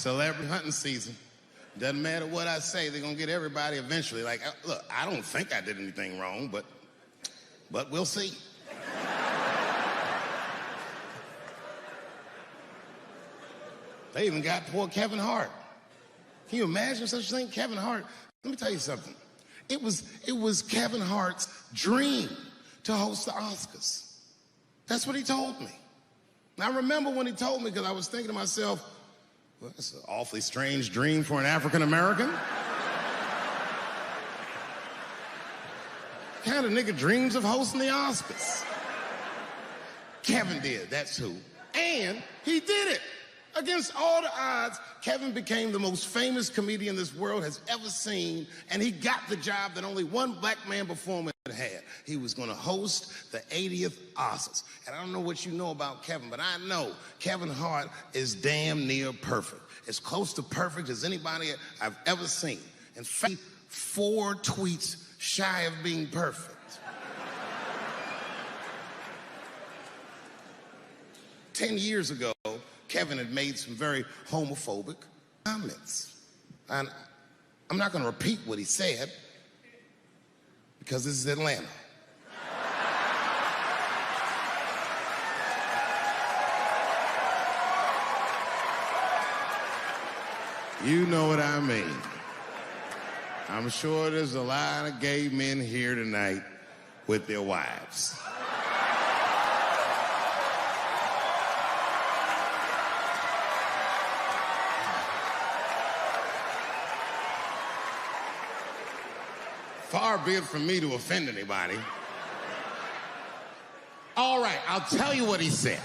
celebrity hunting season. Doesn't matter what I say, they're gonna get everybody eventually. Like, look, I don't think I did anything wrong, but we'll see. They even got poor Kevin Hart. Can you imagine such a thing? Kevin Hart, let me tell you something. It was Kevin Hart's dream to host the Oscars. That's what he told me. And I remember when he told me, because I was thinking to myself, well, that's an awfully strange dream for an African American. Kind of nigga dreams of hosting the Oscars. Kevin did, that's who. And he did it. Against all the odds, Kevin became the most famous comedian this world has ever seen, and he got the job that only one black man before him had. He was going to host the 80th Oscars. And I don't know what you know about Kevin, but I know Kevin Hart is damn near perfect. As close to perfect as anybody I've ever seen. In fact, 4 tweets shy of being perfect. 10 years ago, Kevin had made some very homophobic comments. And I'm not going to repeat what he said because this is Atlanta. You know what I mean. I'm sure there's a lot of gay men here tonight with their wives. Far be it from me to offend anybody. All right, I'll tell you what he said.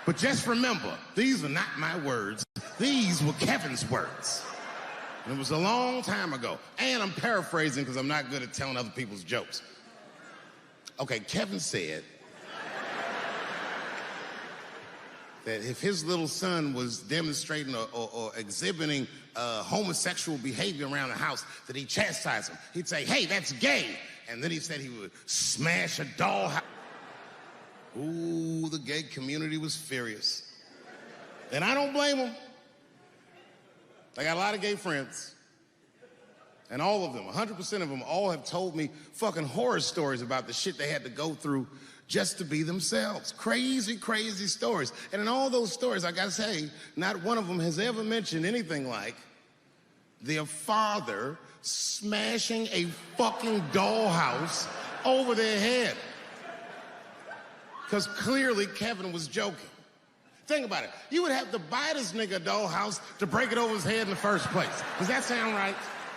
But just remember, these are not my words. These were Kevin's words. And it was a long time ago. And I'm paraphrasing because I'm not good at telling other people's jokes. Okay, Kevin said that if his little son was demonstrating or exhibiting homosexual behavior around the house, that he'd chastise him. He'd say, hey, that's gay. And then he said he would smash a dollhouse. Ooh, the gay community was furious. And I don't blame them. I got a lot of gay friends. And all of them, 100% of them, all have told me fucking horror stories about the shit they had to go through just to be themselves. Crazy, crazy stories. And in all those stories, I gotta say, not one of them has ever mentioned anything like their father smashing a fucking dollhouse over their head. Because clearly Kevin was joking. Think about it. You would have to buy this nigga a dollhouse to break it over his head in the first place. Does that sound right?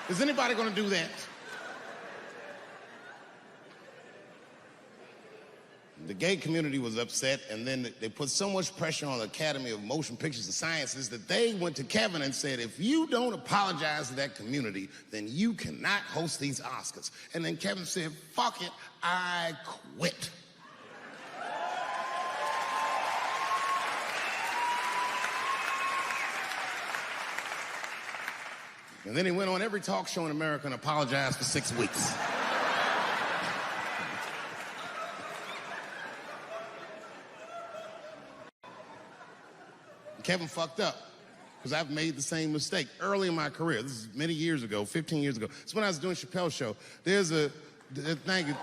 Is anybody gonna do that? The gay community was upset, and then they put so much pressure on the Academy of Motion Pictures and Sciences that they went to Kevin and said, if you don't apologize to that community, then you cannot host these Oscars. And then Kevin said, fuck it, I quit. And then he went on every talk show in America and apologized for 6 weeks. Kevin fucked up because I've made the same mistake early in my career. This is many years ago, 15 years ago. It's when I was doing Chappelle Show. There's a, thank you.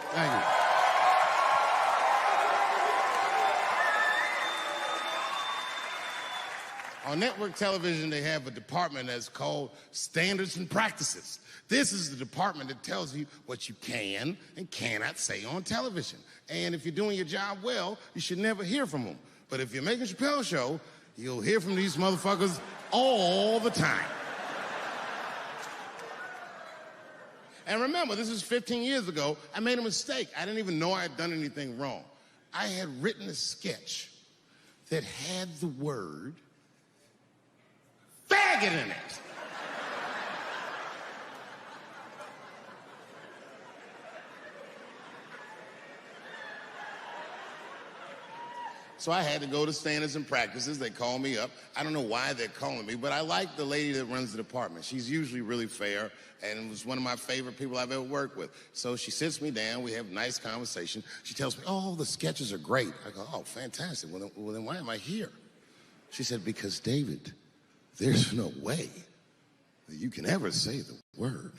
On network television, they have a department that's called Standards and Practices. This is the department that tells you what you can and cannot say on television. And if you're doing your job well, you should never hear from them. But if you're making a Chappelle Show, you'll hear from these motherfuckers all the time. And remember, this is 15 years ago. I made a mistake. I didn't even know I had done anything wrong. I had written a sketch that had the word faggot in it. So I had to go to Standards and Practices. They call me up. I don't know why they're calling me, but I like the lady that runs the department. She's usually really fair and was one of my favorite people I've ever worked with. So she sits me down. We have a nice conversation. She tells me, oh, the sketches are great. I go, oh, fantastic. Well, then why am I here? She said, because David, there's no way that you can ever say the word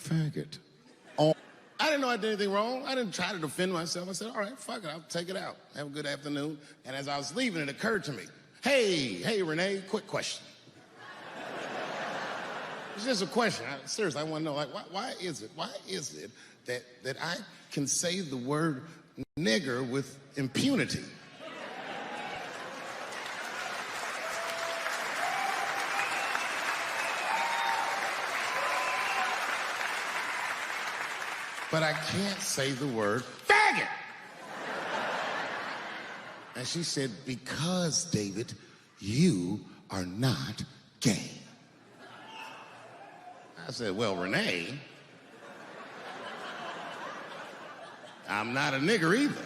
faggot. Oh, I didn't know I did anything wrong. I didn't try to defend myself. I said, all right, fuck it, I'll take it out. Have a good afternoon. And as I was leaving, it occurred to me, hey, Renee, quick question. It's just a question. Seriously, I want to know, like, why is it that I can say the word nigger with impunity? But I can't say the word faggot. And she said, because, David, you are not gay. I said, well, Renee, I'm not a nigger either.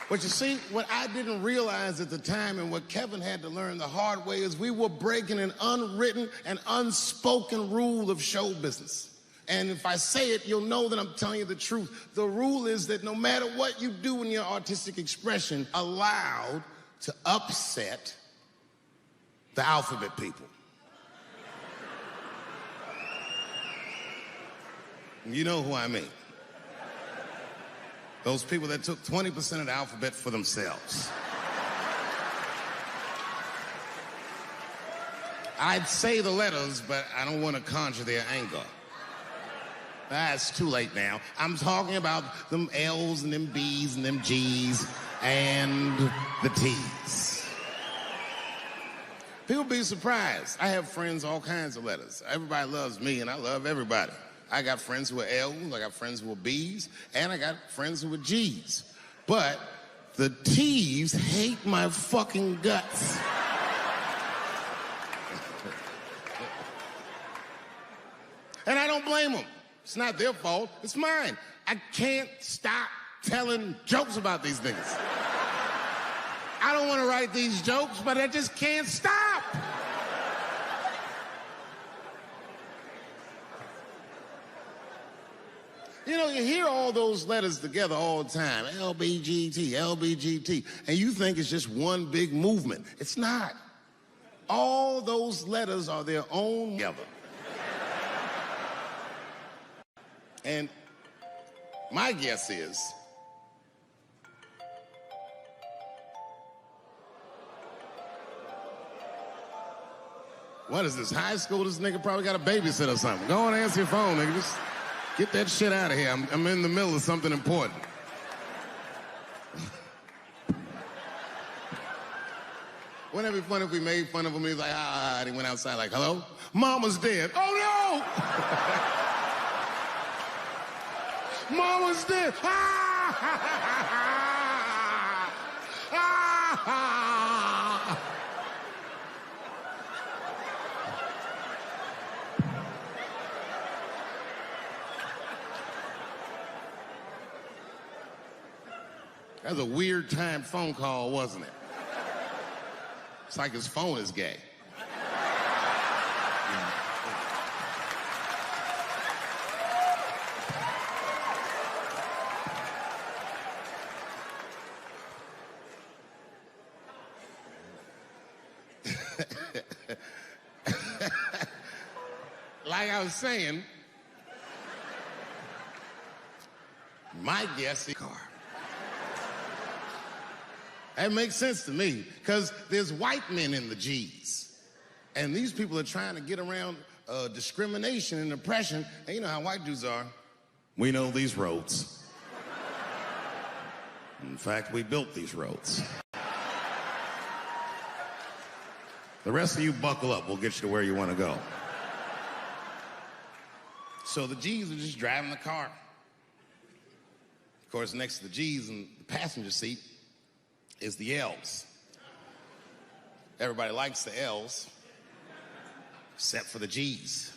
But you see, what I didn't realize at the time and what Kevin had to learn the hard way is we were breaking an unwritten and unspoken rule of show business. And if I say it, you'll know that I'm telling you the truth. The rule is that no matter what you do in your artistic expression, allowed to upset the alphabet people. You know who I mean. Those people that took 20% of the alphabet for themselves. I'd say the letters, but I don't want to conjure their anger. It's too late now. I'm talking about them L's and them B's and them G's and the T's. People be surprised. I have friends, all kinds of letters. Everybody loves me, and I love everybody. I got friends who are L's, I got friends who are B's, and I got friends who are G's. But the T's hate my fucking guts. And I don't blame them. It's not their fault, it's mine. I can't stop telling jokes about these things. I don't want to write these jokes, but I just can't stop. You know, you hear all those letters together all the time, LBGT, LBGT, and you think it's just one big movement. It's not. All those letters are their own together. And my guess is, what is this, high school? This nigga probably got a babysitter or something. Go on and answer your phone, nigga. Just get that shit out of here. I'm in the middle of something important. Wouldn't it be funny if we made fun of him? He was like, and he went outside like, hello? Mama's dead. Oh, no! Mama's dead. That was a weird time phone call, wasn't it? It's like his phone is gay. Like I was saying, my guess is car. That makes sense to me, because there's white men in the G's. And these people are trying to get around discrimination and oppression. And you know how white dudes are. We know these roads. In fact, we built these roads. The rest of you buckle up. We'll get you to where you want to go. So the G's are just driving the car. Of course, next to the G's in the passenger seat is the L's. Everybody likes the L's, except for the G's.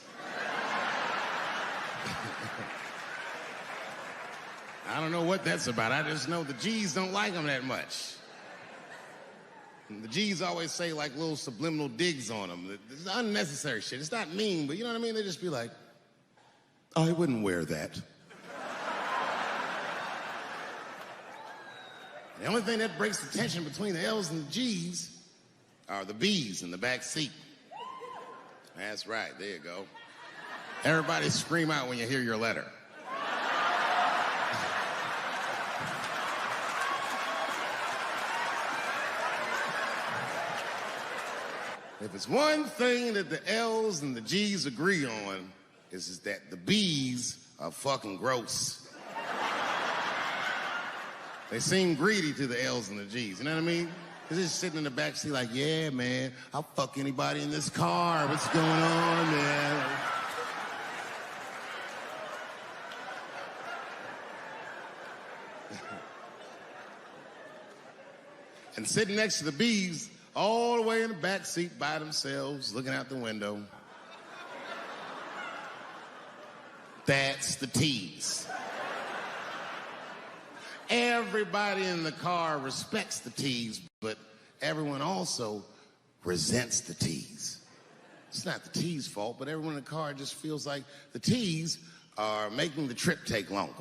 I don't know what that's about. I just know the G's don't like them that much. And the G's always say like little subliminal digs on them. It's unnecessary shit. It's not mean, but you know what I mean? They just be like, I wouldn't wear that. The only thing that breaks the tension between the L's and the G's are the B's in the back seat. That's right, there you go. Everybody scream out when you hear your letter. If it's one thing that the L's and the G's agree on, is that the B's are fucking gross. They seem greedy to the L's and the G's, you know what I mean? They're just sitting in the back seat like, yeah, man, I'll fuck anybody in this car. What's going on, man? And sitting next to the B's, all the way in the back seat by themselves, looking out the window. That's the T's. Everybody in the car respects the T's, but everyone also resents the T's. It's not the T's' fault, but everyone in the car just feels like the T's are making the trip take longer.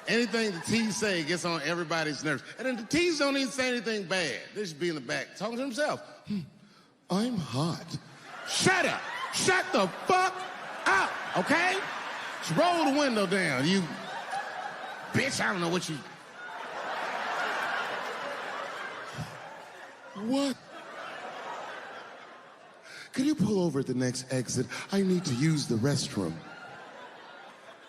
Anything the T's say gets on everybody's nerves. And then the T's don't even say anything bad. They just be in the back talking to themselves. I'm hot. Shut up. Shut the fuck up, okay? Just roll the window down, you bitch. I don't know what you... What? Can you pull over at the next exit? I need to use the restroom.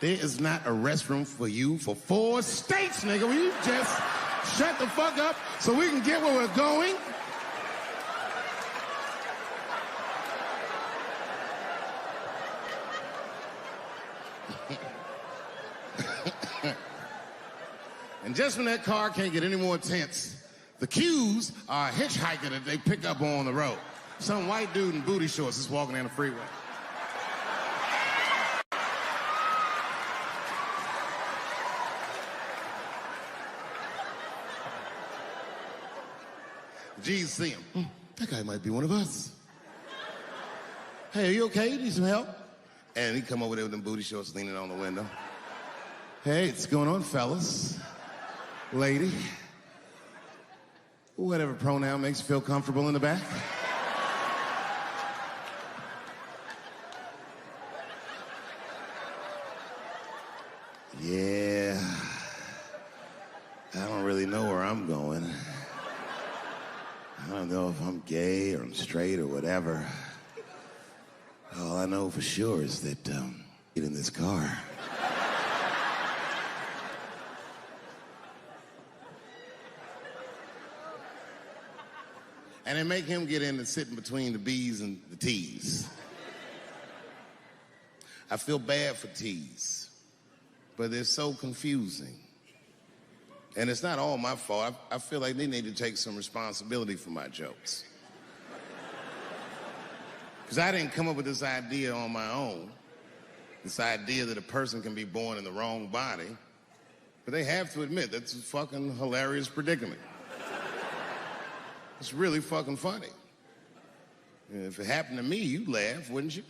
There is not a restroom for you for 4 states, nigga. Will you just shut the fuck up so we can get where we're going? And just when that car can't get any more tense, the Q's are a hitchhiker that they pick up on the road. Some white dude in booty shorts is walking down the freeway. G's see him. That guy might be one of us. Hey, are you okay? You need some help? And he come over there with them booty shorts leaning on the window. Hey, what's going on, fellas? Lady. Whatever pronoun makes you feel comfortable in the back. Yeah. I don't really know where I'm going. I don't know if I'm gay or I'm straight or whatever. All I know for sure is that get in this car. And they make him get in and sit in between the B's and the T's. I feel bad for T's, but they're so confusing. And it's not all my fault. I feel like they need to take some responsibility for my jokes. Because I didn't come up with this idea on my own. This idea that a person can be born in the wrong body. But they have to admit, that's a fucking hilarious predicament. It's really fucking funny. If it happened to me, you'd laugh, wouldn't you?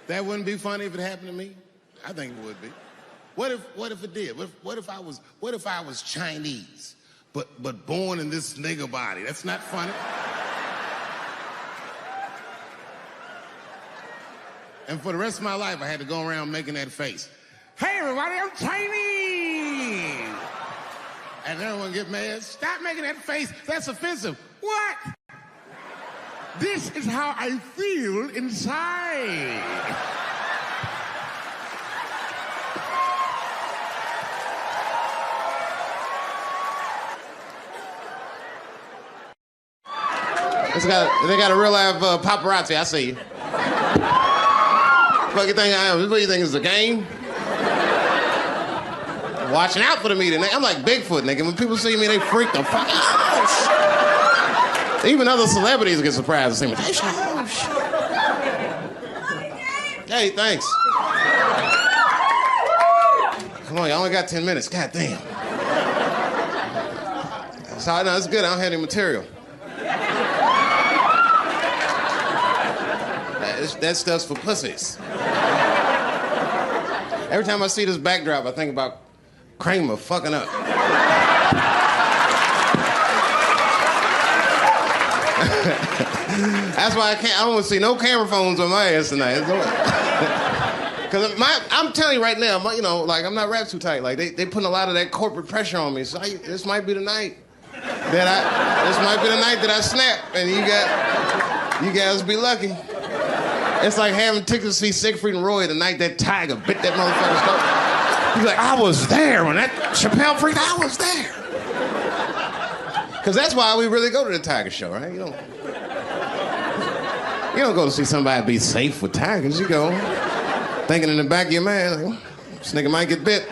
That wouldn't be funny if it happened to me? I think it would be. What if it did? What if I was Chinese, but born in this nigga body? That's not funny. And for the rest of my life, I had to go around making that face. Hey, everybody, I'm Chinese. And everyone get mad. Stop making that face. That's offensive. What? This is how I feel inside. They got a real live paparazzi. I see you. What do you think I am? What do you think is a game? Watching out for the media. I'm like Bigfoot, nigga. When people see me, they freak the fuck out. Oh, shit. Even other celebrities get surprised to see me. Oh, shit. Hey, thanks. Come on, you only got 10 minutes. God damn. So I know it's good. I don't have any material. That stuff's for pussies. Every time I see this backdrop, I think about Kramer fucking up. That's why I don't want to see no camera phones on my ass tonight. Because I'm telling you right now, I'm not wrapped too tight. Like, they putting a lot of that corporate pressure on me. So this might be the night that I snap, and you guys be lucky. It's like having tickets to see Siegfried and Roy the night that tiger bit that motherfucker's stomach. He's like, I was there when that Chappelle freaked. I was there. Because that's why we really go to the Tiger show, right? You don't go to see somebody be safe with tigers. You go thinking in the back of your mind, like, this nigga might get bit.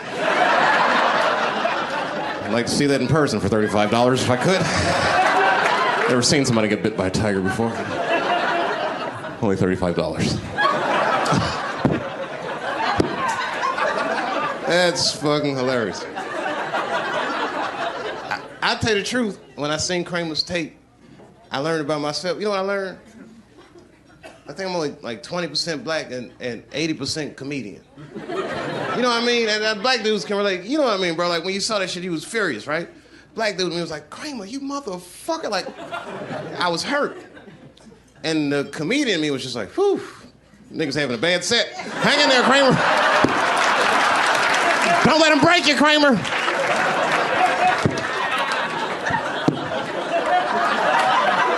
I'd like to see that in person for $35 if I could. Never seen somebody get bit by a tiger before. Only $35. That's fucking hilarious. I'll tell you the truth. When I seen Kramer's tape, I learned about myself. You know what I learned? I think I'm only like 20% black and 80% comedian. You know what I mean? And black dudes can relate. You know what I mean, bro? Like, when you saw that shit, he was furious, right? Black dude, he was like, Kramer, you motherfucker. Like, I was hurt. And the comedian in me was just like, whew, niggas having a bad set. Hang in there, Kramer. Don't let him break you, Kramer.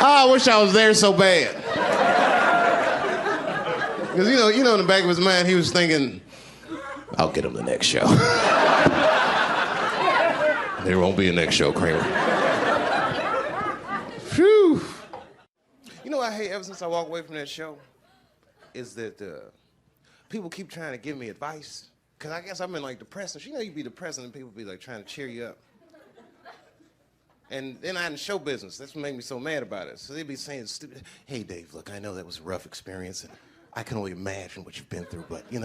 Oh, I wish I was there so bad. Because, you know, in the back of his mind, he was thinking, I'll get him the next show. There won't be a next show, Kramer. Phew. You know what I hate ever since I walked away from that show? Is that people keep trying to give me advice. Because I guess I've been, like, depressed. You know, you be depressed and people be, like, trying to cheer you up. And then I'm in show business. That's what made me so mad about it. So they'd be saying stupid, hey, Dave, look, I know that was a rough experience, and I can only imagine what you've been through, but, you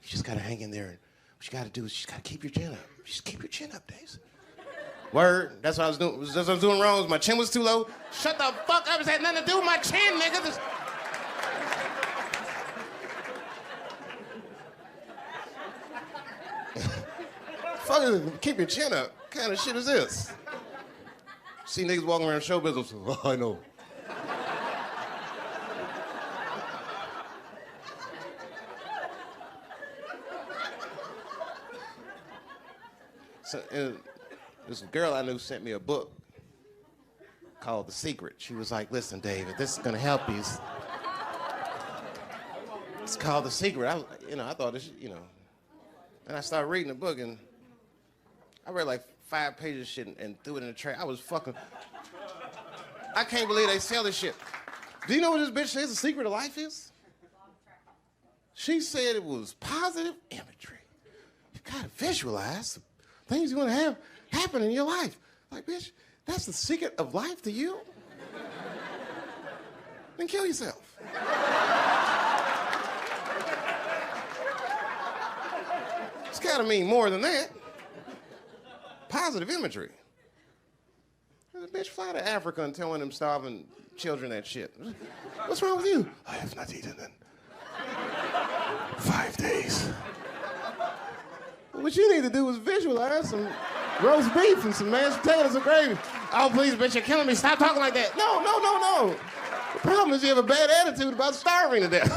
just got to hang in there, and what you got to do is you just got to keep your chin up. Just keep your chin up, Dave. Word. That's what I was doing. That's what I was doing wrong. Was my chin was too low. Shut the fuck up. It had nothing to do with my chin, nigga. Fuck it. Keep your chin up. What kind of shit is this? See niggas walking around show business. Oh, I know. So, this girl I knew sent me a book called The Secret. She was like, listen, David, this is gonna help you. It's called The Secret. I thought this, And I started reading the book, and I read like 5 pages of shit and threw it in the trash. I was fucking... I can't believe they sell this shit. Do you know what this bitch says the secret of life is? She said it was positive imagery. You gotta visualize the things you're gonna have happen in your life. Like, bitch, that's the secret of life to you? Then kill yourself. It's gotta mean more than that. Positive imagery. The bitch fly to Africa and telling them starving children that shit. What's wrong with you? I have not eaten in 5 days. What you need to do is visualize some roast beef and some mashed potatoes and gravy. Oh, please, bitch, you're killing me. Stop talking like that. No. The problem is you have a bad attitude about starving to death.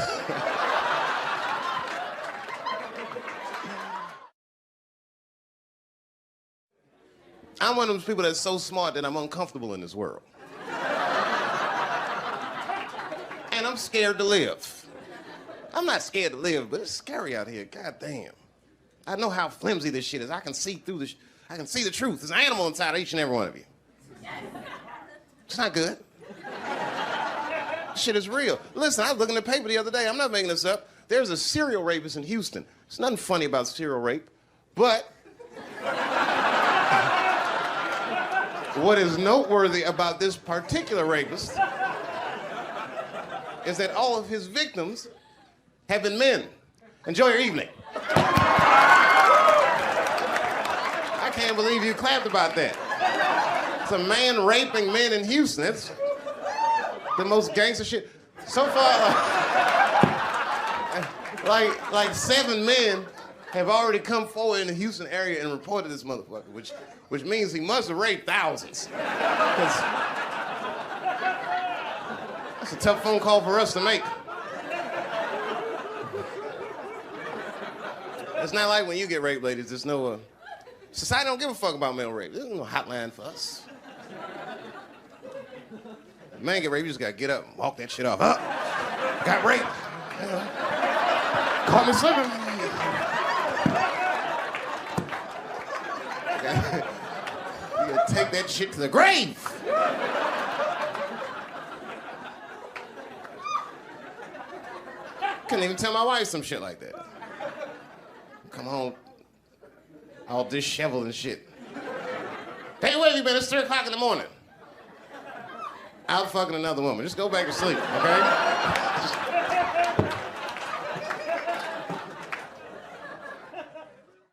I'm one of those people that's so smart that I'm uncomfortable in this world. And I'm scared to live. I'm not scared to live, but it's scary out here. God damn. I know how flimsy this shit is. I can see through this. I can see the truth. There's an animal inside of each and every one of you. It's not good. Shit is real. Listen, I was looking at the paper the other day. I'm not making this up. There's a serial rapist in Houston. There's nothing funny about serial rape, but what is noteworthy about this particular rapist is that all of his victims have been men. Enjoy your evening. I can't believe you clapped about that. It's a man raping men in Houston. It's the most gangster shit. So far, like 7 men have already come forward in the Houston area and reported this motherfucker, which means he must have raped thousands. That's a tough phone call for us to make. It's not like when you get raped, ladies. There's no society don't give a fuck about male rape. There's no hotline for us. If a man get raped, you just gotta get up and walk that shit off. Got raped. Caught me slipping. You gotta take that shit to the grave. Couldn't even tell my wife some shit like that. Come home, all disheveled and shit. Hey, where have you been? It's 3 o'clock in the morning. Out fucking another woman. Just go back to sleep, okay?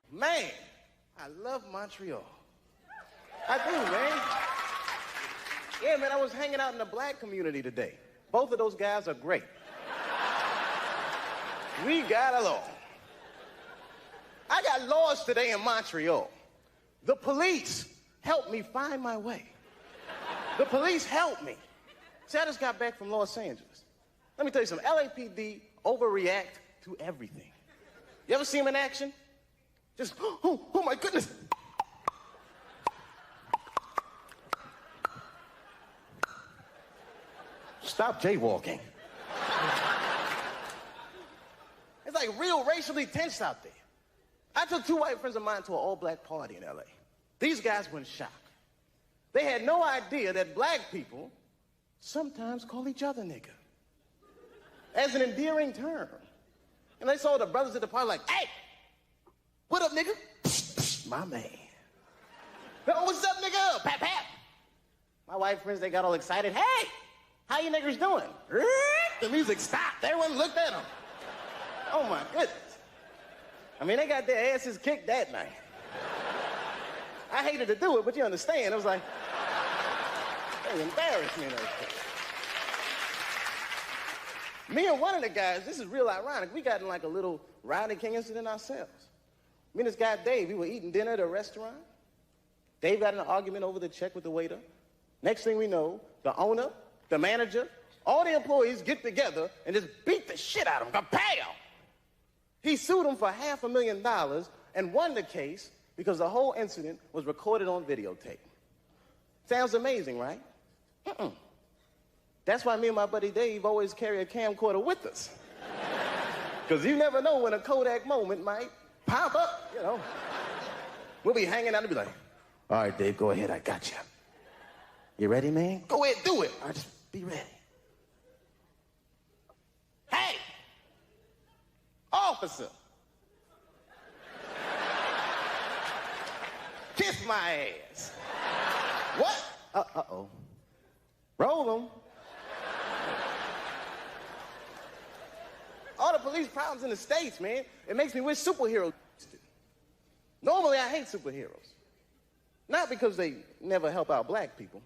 Man, I love Montreal. I do, man. Yeah, man, I was hanging out in the black community today. Both of those guys are great. We got along. I got lost today in Montreal. The police helped me find my way. The police helped me. See, I just got back from Los Angeles. Let me tell you something. LAPD overreact to everything. You ever see them in action? Just, oh my goodness. Stop jaywalking. It's like real racially tense out there. I took 2 white friends of mine to an all-black party in LA. These guys were in shock. They had no idea that black people sometimes call each other nigga as an endearing term. And they saw the brothers at the party like, hey, what up, nigga? Psh, psh, my man. Oh, what's up, nigga? Pat, pat. My white friends, they got all excited. Hey, how you niggers doing? The music stopped. Everyone looked at them. Oh, my goodness. I mean, they got their asses kicked that night. I hated to do it, but you understand. It was like, they embarrassed me in those cases. Me and one of the guys, this is real ironic, we got in like a little Rodney King incident ourselves. Me and this guy, Dave, we were eating dinner at a restaurant. Dave got in an argument over the check with the waiter. Next thing we know, the owner, the manager, all the employees get together and just beat the shit out of him. Kapow! He sued him for $500,000 and won the case because the whole incident was recorded on videotape. Sounds amazing, right? That's why me and my buddy Dave always carry a camcorder with us. Because you never know when a Kodak moment might pop up, you know. We'll be hanging out and be like, all right, Dave, go ahead, I got you. You ready, man? Go ahead, do it. All right, just be ready. Hey! Officer! Kiss my ass. What? Uh-oh. Roll them. All the police problems in the States, man, it makes me wish superheroes. Normally, I hate superheroes. Not because they never help out black people.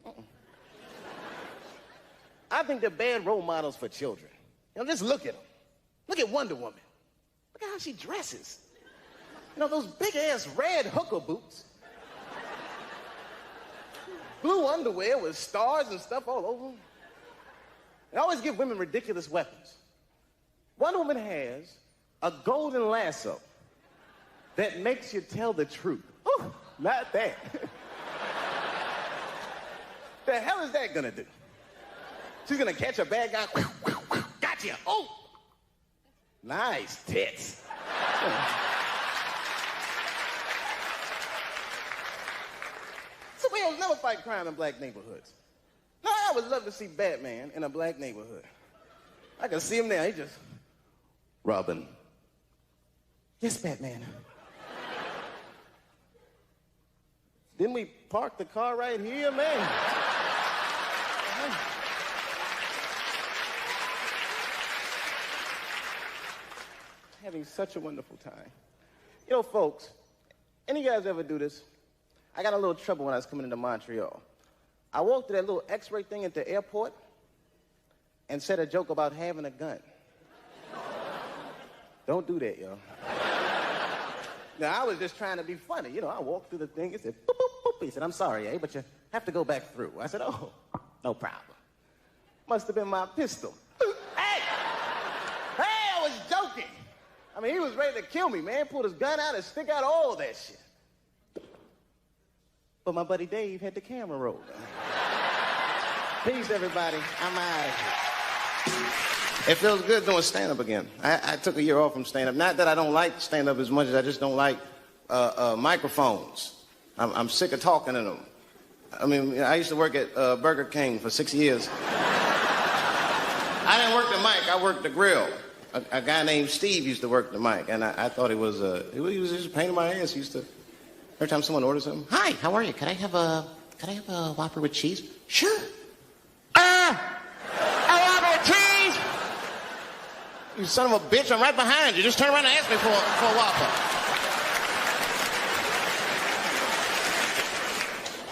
I think they're bad role models for children. You know, just look at them. Look at Wonder Woman. Look at how she dresses. You know, those big-ass red hooker boots. Blue underwear with stars and stuff all over them. They always give women ridiculous weapons. Wonder Woman has a golden lasso that makes you tell the truth. Ooh, not that. The hell is that gonna do? She's gonna catch a bad guy. Gotcha. Oh, nice tits. Superheroes never fight crime in black neighborhoods. No, I would love to see Batman in a black neighborhood. I can see him there. He just, Robin. Yes, Batman. Didn't we park the car right here, man? having such a wonderful time. You know, folks, any of you guys ever do this? I got a little trouble when I was coming into Montreal. I walked to that little X-ray thing at the airport and said a joke about having a gun. Don't do that, y'all. Now, I was just trying to be funny. You know, I walked through the thing and said, boop, boop, boop. He said, I'm sorry, but you have to go back through. I said, oh, no problem. Must have been my pistol. Hey! Hey, I was joking. I mean, he was ready to kill me, man. Pulled his gun out and stick out all that shit. But my buddy Dave had the camera rolling. Peace, everybody. I'm out of here. It feels good doing stand-up again. I took a year off from stand-up. Not that I don't like stand-up as much as I just don't like microphones. I'm sick of talking to them. I mean, I used to work at Burger King for 6 years. I didn't work the mic, I worked the grill. A guy named Steve used to work the mic, and I thought he was just a pain in my ass. He used to, every time someone orders something, hi, how are you? Could I have a Whopper with cheese? Sure. A Whopper with cheese? You son of a bitch, I'm right behind you. Just turn around and ask me for a Whopper.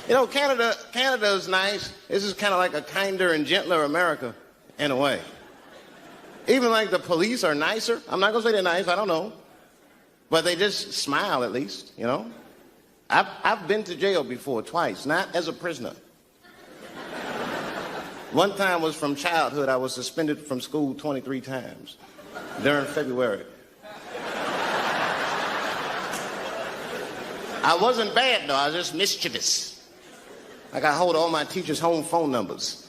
You know, Canada's nice. This is kind of like a kinder and gentler America, in a way. Even like the police are nicer. I'm not going to say they're nice, I don't know. But they just smile at least, you know. I've been to jail before, twice, not as a prisoner. One time was from childhood. I was suspended from school 23 times during February. I wasn't bad, though. I was just mischievous. I got hold of all my teachers' home phone numbers.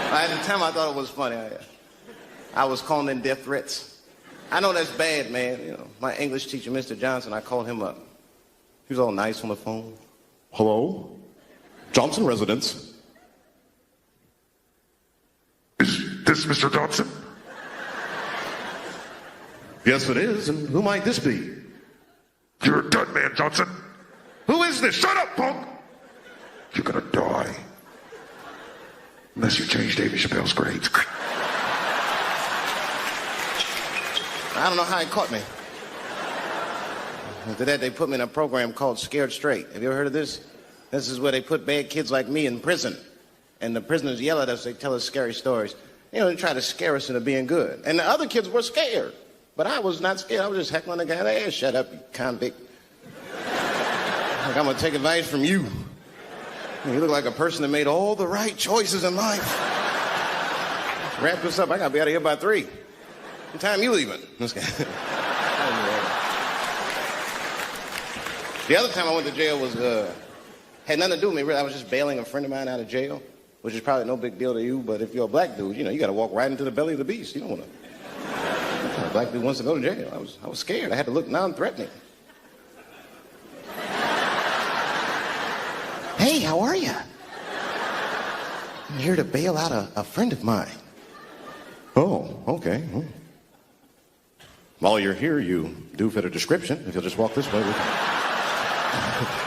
At the time, I thought it was funny. I was calling in death threats. I know that's bad, man. You know, my English teacher, Mr. Johnson, I called him up. He was all nice on the phone. Hello? Johnson residence. Is this Mr. Johnson? Yes, it is. And who might this be? You're a dead man, Johnson. Who is this? Shut up, punk! You're gonna die. Unless you change Dave Chappelle's grades. I don't know how he caught me. After that, they put me in a program called Scared Straight. Have you ever heard of this? This is where they put bad kids like me in prison. And the prisoners yell at us, they tell us scary stories. You know, they try to scare us into being good. And the other kids were scared. But I was not scared. I was just heckling the guy. Hey, shut up, you convict. Like, I'm gonna take advice from you. You look like a person that made all the right choices in life. Wrap this up. I gotta be out of here by 3. What time you leaving? The other time I went to jail was had nothing to do with me. Really, I was just bailing a friend of mine out of jail, which is probably no big deal to you. But if you're a black dude, you know, you got to walk right into the belly of the beast. You don't want to. A black dude wants to go to jail. I was scared. I had to look non-threatening. Hey, how are you? I'm here to bail out a friend of mine. Oh, okay. While you're here, you do fit a description. If you'll just walk this way, we can...